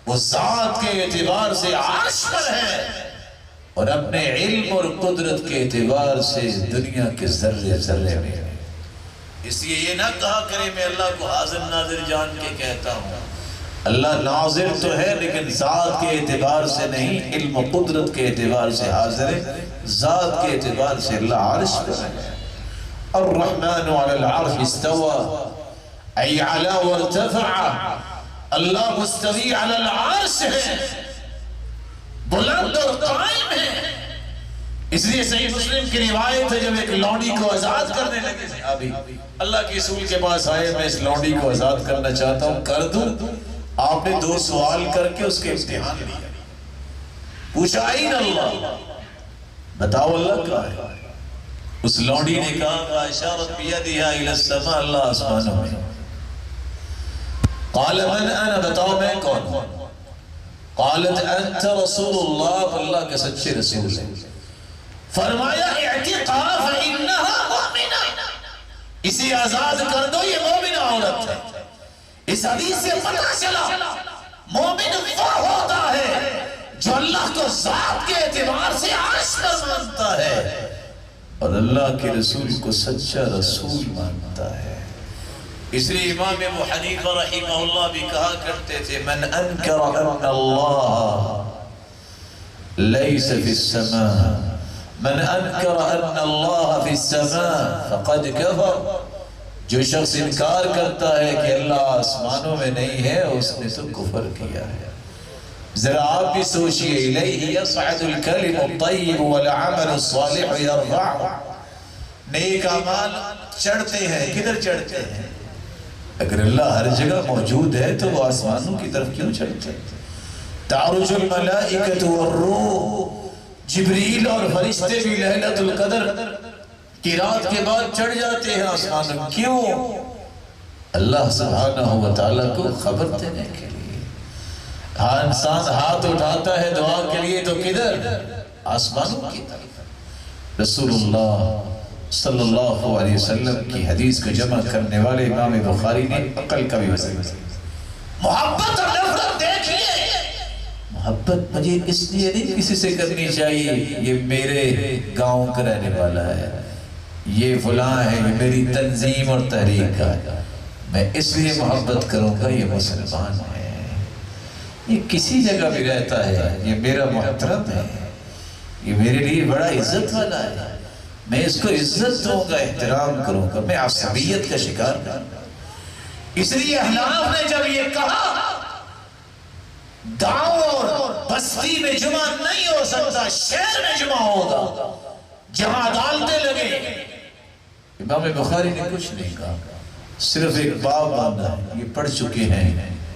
وہ ذات کے اعتبار سے عرش پر ہے، اور اپنے علم اور قدرت کے اعتبار سے دنیا کے ذرے ذرے میں ہے۔ اس لیے یہ نہ کہا کرے میں اللہ کو حاضر ناظر جان کے کہتا ہوں، اللہ ناظر تو ہے لیکن ذات کے اعتبار سے نہیں، علم و قدرت کے اعتبار سے حاضر ہے، ذات کے اعتبار سے اللہ عرش پر ہے۔ الرحمن علی العرش استوى ای علا وارتفع، اللہ مستوی علی العرش ہے، بلند اور قائم ہے۔ اس لیے صحیح مسلم کی روایت ہے جب ایک لونڈی کو آزاد کرنے لگے صحابی اللہ کے رسول کے پاس آئے، میں اس لونڈی کو آزاد کرنا چاہتا ہوں، کر دوں؟ آپ نے 2 سوال کر کے اس کے امتحان لیا، پوچھا این اللہ، بتاؤ اللہ کہاں ہے؟ اس لونڈی نے کہا اشارت بیدہا الی السماء، اللہ آسمانوں میں۔ قال من انا، بتاؤ میں کون ہوں؟ قالت انت رسول اللہ، اللہ کے سچے رسول ہے۔ فرمایا اعتقا فانہا مؤمنہ، اسے آزاد کر دو، یہ مومنہ عورت ہے۔ اس حدیث سے پتہ چلا مومن وہ ہوتا ہے جو اللہ کو ذات کے اعتبار سے عرش پر مانتا ہے اور اللہ کے رسول کو سچا رسول مانتا ہے۔ اس لیے امام ابو حنیفہ رحمہ اللہ بھی کہا کرتے تھے من انکر ان اللہ لیس فی السماء، من انکر ان اللہ فی السماء فقد کفر، جو شخص انکار کرتا ہے کہ اللہ آسمانوں میں نہیں ہے اس نے تو کفر کیا ہے۔ ذرا آپ بھی سوچئے الیہ یصعد الکلم الطیب والعمل الصالح یرفعہ، نیک اعمال چڑھتے ہیں، کدھر چڑھتے ہیں؟ اگر اللہ ہر جگہ موجود ہے تو وہ آسمانوں کی طرف کیوں چڑھتے ہیں؟ تعرج الملائکۃ والروح، جبریل اور فرشتے بھی لیلۃ القدر کی رات کے بعد چڑھ جاتے ہیں آسمانوں، کیوں؟ اللہ سبحانہ وتعالی کو خبر دینے کے لیے۔ ہاں انسان ہاتھ اٹھاتا ہے دعا کے لیے تو کدھر؟ آسمانوں کی طرف۔ رسول اللہ صلی اللہ علیہ وسلم کی حدیث کو جمع کرنے والے امام بخاری نے عقل کا بھی وزن محبت اور نفرت دیکھیے۔ محبت مجھے اس لیے نہیں کسی سے کرنی چاہیے یہ میرے گاؤں کا رہنے والا ہے، یہ فلاں ہے، یہ میری تنظیم اور تحریک کا ہے، میں اس لیے محبت کروں گا یہ مسلمان ہے، یہ کسی جگہ بھی رہتا ہے، یہ میرا محترم ہے، یہ میرے لیے بڑا عزت والا ہے، میں اس کو عزت دوں گا، احترام کروں گا، میں عصبیت کا شکار کروں گا۔ اس لیے احناف نے جب یہ کہا گاؤں اور بستی میں جمعہ نہیں ہو سکتا، شہر میں جمعہ ہوگا، جہاں عدالتیں لگے، امام بخاری نے کچھ نہیں کہا، صرف ایک باب باندھا ہے، یہ پڑھ چکے ہیں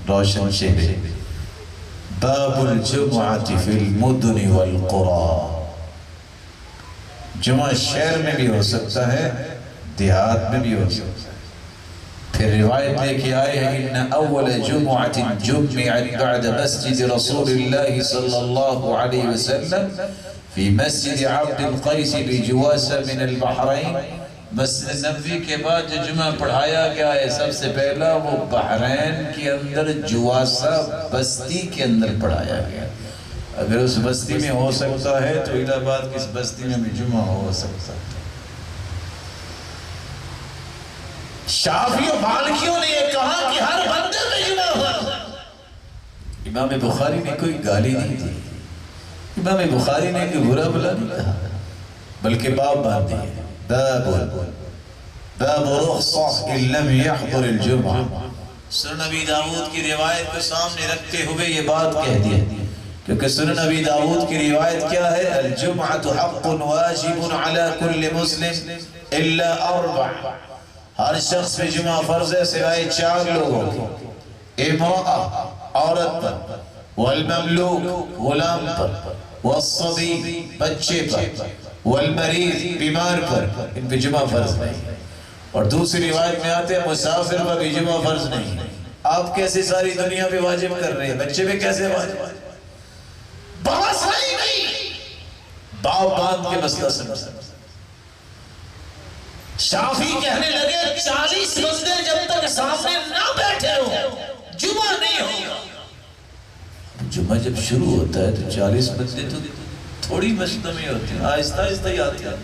روشن چہرے، باب الجمعۃ فی المدن والقرى، جمعہ شہر میں بھی ہو سکتا ہے، دیہات میں بھی ہو سکتا ہے۔ پھر روایت لے کے آئے ہیں ان اول جمعۃ جمعت بعد مسجد رسول اللہ صلی اللہ علیہ وسلم فی مسجد عبد القیس بجواسہ من البحرین، مسجد نبوی کے بعد جو جمعہ پڑھایا گیا ہے سب سے پہلا وہ بحرین کے اندر جواسہ بستی کے اندر پڑھایا گیا۔ اگر اس بستی میں ہو سکتا ہے تو الہ آباد کی اس بستی میں بھی جمعہ ہو سکتا ہے۔ شافعی و مالکیوں نے یہ کہا کہ ہر بندے میں جمعہ ہو۔ امام بخاری نے کوئی گالی نہیں دی، امام بخاری نے کوئی برا بلا نہیں کہا، بلکہ باب باندھ دیے، باب رخصہ ان لم يحضر الجمعہ۔ سنن ابی داؤد کی روایت کو سامنے رکھتے ہوئے یہ بات کہہ دی، کیونکہ سنن ابی داؤد کی روایت کیا ہے؟ الجمعۃ حق واجب علی کل مسلم الا اربع، ہر شخص پہ جمعہ فرض ہے سوائے 4 لوگوں کی، امرأہ عورت پر، والمملوک غلام پر، والصبی بچے پر، والمریض بیمار پر، ان پہ جمعہ فرض نہیں۔ اور دوسری روایت میں آتے ہیں مسافر پر بھی جمعہ فرض نہیں۔ آپ کیسے ساری دنیا پہ واجب کر رہے ہیں، بچے پہ کیسے واجب؟ بہت صحیح نہیں، باپ باندھ کے مسئلہ سمجھ۔ شافعی کہنے لگے 40 بندے جب تک سامنے نہ بیٹھے ہو جمعہ نہیں ہوگا۔ جمعہ جب شروع ہوتا ہے تو 40 بندے تو تھوڑی مجتمع ہوتے ہیں، آہستہ آہستہ ہی آتے ہیں۔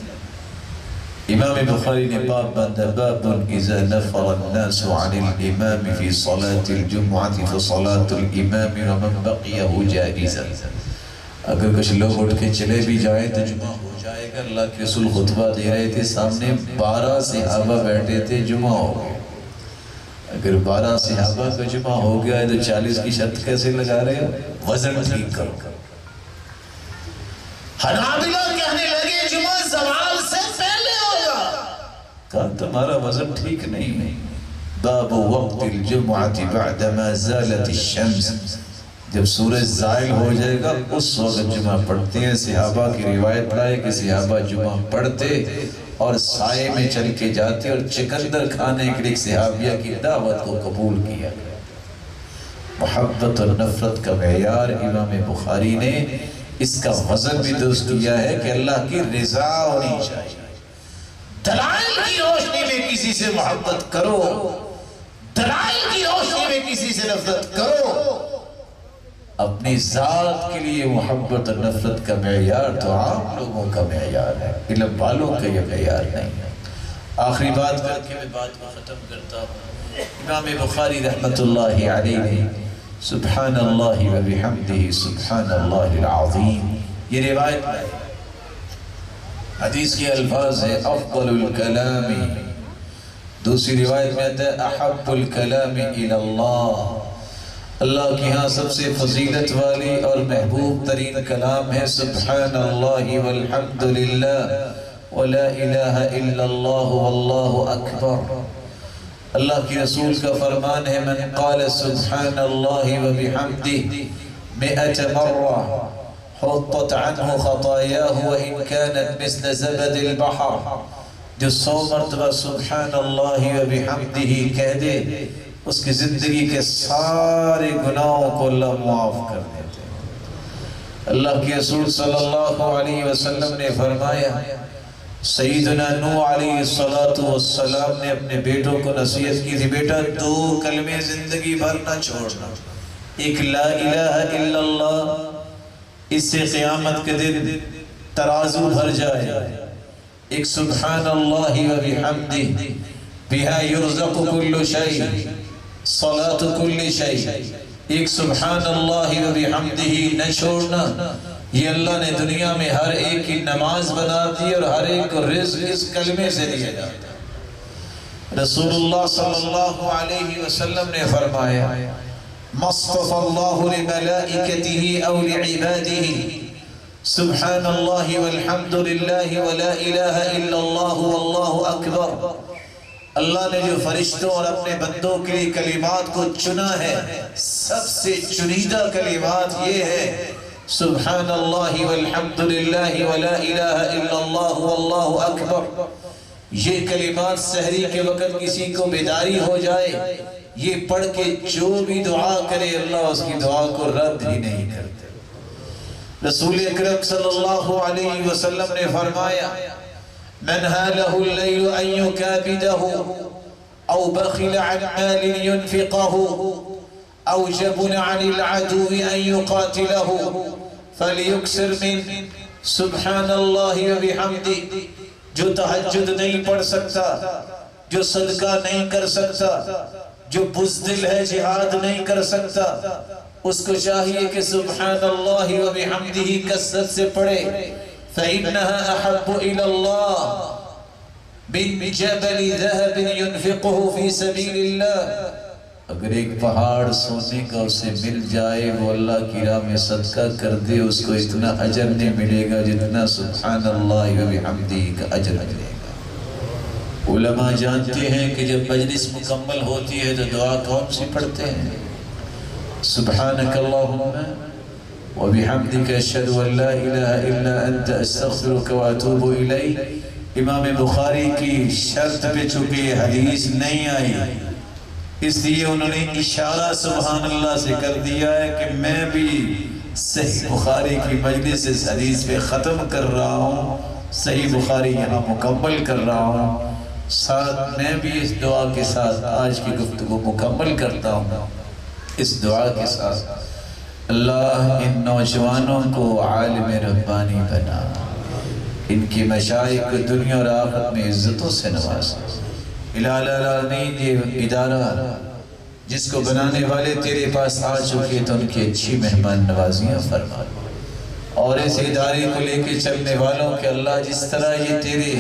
امام بخاری نے باب باندھا، باب اذا نفر الناس عن الامام في صلاة الجمعة فصلاة الامام ومن بقيه جائزہ، اگر کچھ لوگ اٹھ کے چلے بھی جائیں تو جمعہ ہو جائے گا۔ اللہ کے رسول خطبہ دے رہے تھے، سامنے 12 صحابہ بیٹھے تھے، جمعہ ہو گیا۔ اگر 12 صحابہ کا جمعہ ہو گیا ہے تو 40 کی شرط کیسے لگا رہے ہو؟ وزن ٹھیک کرو۔ حنابلہ کہنے لگے جمعہ زوال سے پہلے ہوگا، کہا تمہارا وزن ٹھیک نہیں ہے۔ باب وقت الجمعة بعدما زالت الشمس، جب سورج زائل ہو جائے گا اس وقت جمعہ پڑھتے ہیں۔ صحابہ کی روایت لائے کہ صحابہ جمعہ پڑھتے اور سائے میں چل کے جاتے اور چکندر کھانے کے لیے صحابیہ کی دعوت کو قبول کیا۔ محبت اور نفرت کا معیار امام بخاری نے اس کا وزن بھی درست کیا ہے کہ اللہ کی رضا ہونی چاہیے۔ دلائل کی روشنی میں کسی سے محبت کرو، دلائل کی روشنی میں کسی سے نفرت کرو۔ اپنی ذات کے لیے محبت اور نفرت کا معیار تو عام لوگوں کا معیار ہے، علم والوں کا یہ معیار نہیں ہے۔ آخری بات کر کے میں بات کو ختم کرتا ہوں۔ امام بخاری رحمت اللہ علیہ نے سبحان اللہ و بحمدہ سبحان اللہ العظیم یہ روایت ہے۔ حدیث کے الفاظ ہے افضل الکلام، دوسری روایت میں آتا ہے احب الکلام الی اللہ، اللہ کی ہاں سب سے فضیلت والی اور محبوب ترین کلام ہے سبحان اللہ والحمد للہ ولا الہ الا اللہ واللہ اکبر۔ اللہ کی رسول کا فرمان ہے من قال سبحان اللہ وبحمدہ 100 مرہ حطت عنہ خطایاہ وإن كانت مثل زبد البحر، جو 100 مرتبہ سبحان اللہ وبحمدہ کہہ دے اس کی زندگی کے سارے گناہوں کو اللہ معاف کر دیتے ہیں۔ اللہ کے رسول صلی اللہ علیہ وسلم نے فرمایا، سیدنا نوح علیہ السلام نے اپنے بیٹوں کو نصیحت کی تھی، بیٹا 2 کلمے زندگی بھر نہ چھوڑنا، ایک لا الہ الا اللہ، اس سے قیامت کے دن ترازو بھر جائے، ایک سبحان اللہ و بحمدہ بہا یرزق کل شیء صلاة کل شیء، ایک سبحان اللہ و بحمدہ نہ چھوڑنا، یہ اللہ نے دنیا میں ہر ایک کی نماز بنا دی اور ہر ایک کو رزق اس کلمے سے دیا جاتا۔ رسول اللہ صلی اللہ علیہ وسلم نے فرمایا، مصطفى اللہ لملائکتہ او لعبادہ سبحان اللہ والحمد للہ ولا الہ الا اللہ واللہ اکبر، اللہ نے جو فرشتوں اور اپنے بندوں کے لیے کلمات کو چنا ہے، سب سے چنیدہ کلمات یہ ہے، سبحان اللہ والحمد للہ ولا الہ الا اللہ واللہ اکبر۔ یہ کلمات سحری کے وقت کسی کو بیداری ہو جائے، یہ پڑھ کے جو بھی دعا کرے اللہ اس کی دعا کو رد ہی نہیں کرتے۔ رسول اکرم صلی اللہ علیہ وسلم نے فرمایا، من هاله الليل أن يكابده أو بخل عن مال ينفقه أو جبن عن العدو أن يقاتله فليكسر من سبحان الله وبحمده، جو تہجد نہیں پڑھ سکتا، جو صدقہ نہیں کر سکتا، جو بزدل ہے جہاد نہیں کر سکتا، اس کو چاہیے کہ سبحان اللہ وبحمدہ کثرت سے پڑھے، فإنها أحب إلى الله من جبل ذهب ينفقه في سبيل الله۔ اگر ایک پہاڑ سونے کا اسے مل جائے، وہ اللہ کی راہ میں صدقہ کر دے، اس کو اتنا اجر نہیں ملے گا جتنا سبحان اللہ وبحمدہ کا اجر ملے گا۔ علماء جانتے ہیں کہ جب مجلس مکمل ہوتی ہے تو دعا کون سی پڑھتے ہیں؟ سبحانک اللہم وبحمدک اشہد ان لا الہ الا انت استغفرک واتوب الیک۔ امام بخاری کی شرط پہ چونکہ یہ حدیث نہیں آئی، اس لیے انہوں نے اشارہ سبحان اللہ سے کر دیا ہے کہ میں بھی صحیح بخاری کی مجلس اس حدیث پہ ختم کر رہا ہوں، صحیح بخاری یہاں مکمل کر رہا ہوں، ساتھ میں بھی اس دعا کے ساتھ آج کی گفتگو مکمل کرتا ہوں، اس دعا کے ساتھ اللہ ان نوجوانوں کو عالم ربانی بنا، ان کی مشائخ کو دنیا اور آخرت میں عزتوں سے نواز۔ الہ العالمین یہ ادارہ جس کو بنانے والے تیرے پاس آ چکے تو ان کی اچھی مہمان نوازیاں فرما، اور اس ادارے کو لے کے چلنے والوں کے اللہ جس طرح یہ تیرے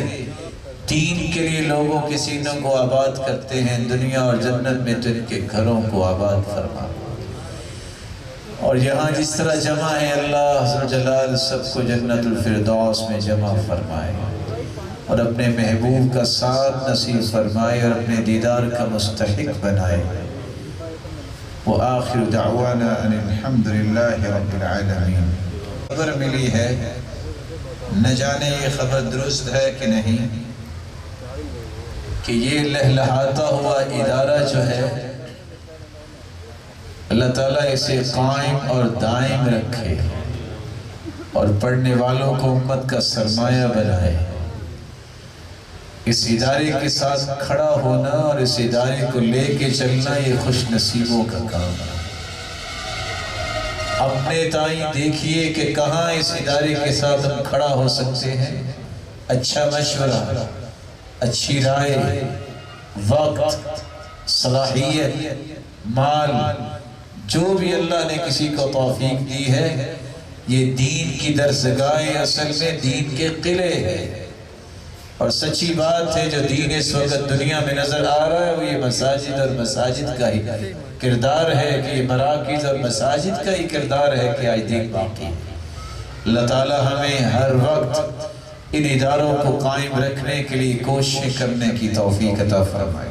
دین کے لیے لوگوں کے سینوں کو آباد کرتے ہیں، دنیا اور جنت میں تو ان کے گھروں کو آباد فرما، اور یہاں جس طرح جمع ہے اللہ ذوالجلال سب کو جنت الفردوس میں جمع فرمائے، اور اپنے محبوب کا ساتھ نصیب فرمائے اور اپنے دیدار کا مستحق بنائے۔ وآخر دعوانا ان الحمدللہ رب العالمین۔ خبر ملی ہے، نہ جانے یہ خبر درست ہے کہ نہیں، کہ یہ لہلہاتا ہوا ادارہ جو ہے اللہ تعالیٰ اسے قائم اور دائم رکھے اور پڑھنے والوں کو امت کا سرمایہ بنائے۔ اس ادارے کے ساتھ کھڑا ہونا اور اس ادارے کو لے کے چلنا یہ خوش نصیبوں کا کام ہے۔ اپنے تائیں دیکھیے کہ کہاں اس ادارے کے ساتھ ہم کھڑا ہو سکتے ہیں، اچھا مشورہ، اچھی رائے، وقت، صلاحیت، مال، جو بھی اللہ نے کسی کو توفیق دی ہے، یہ دین کی درسگاہیں اصل میں دین کے قلعے ہیں، اور سچی بات ہے جو دین اس وقت دنیا میں نظر آ رہا ہے وہ یہ مساجد اور مساجد کا ہی کردار ہے، کہ یہ مراکز اور مساجد کا ہی کردار ہے کہ آج دین باقی ہے۔ اللہ تعالی ہمیں ہر وقت ان اداروں کو قائم رکھنے کے لیے کوشش کرنے کی توفیق عطا فرمائے۔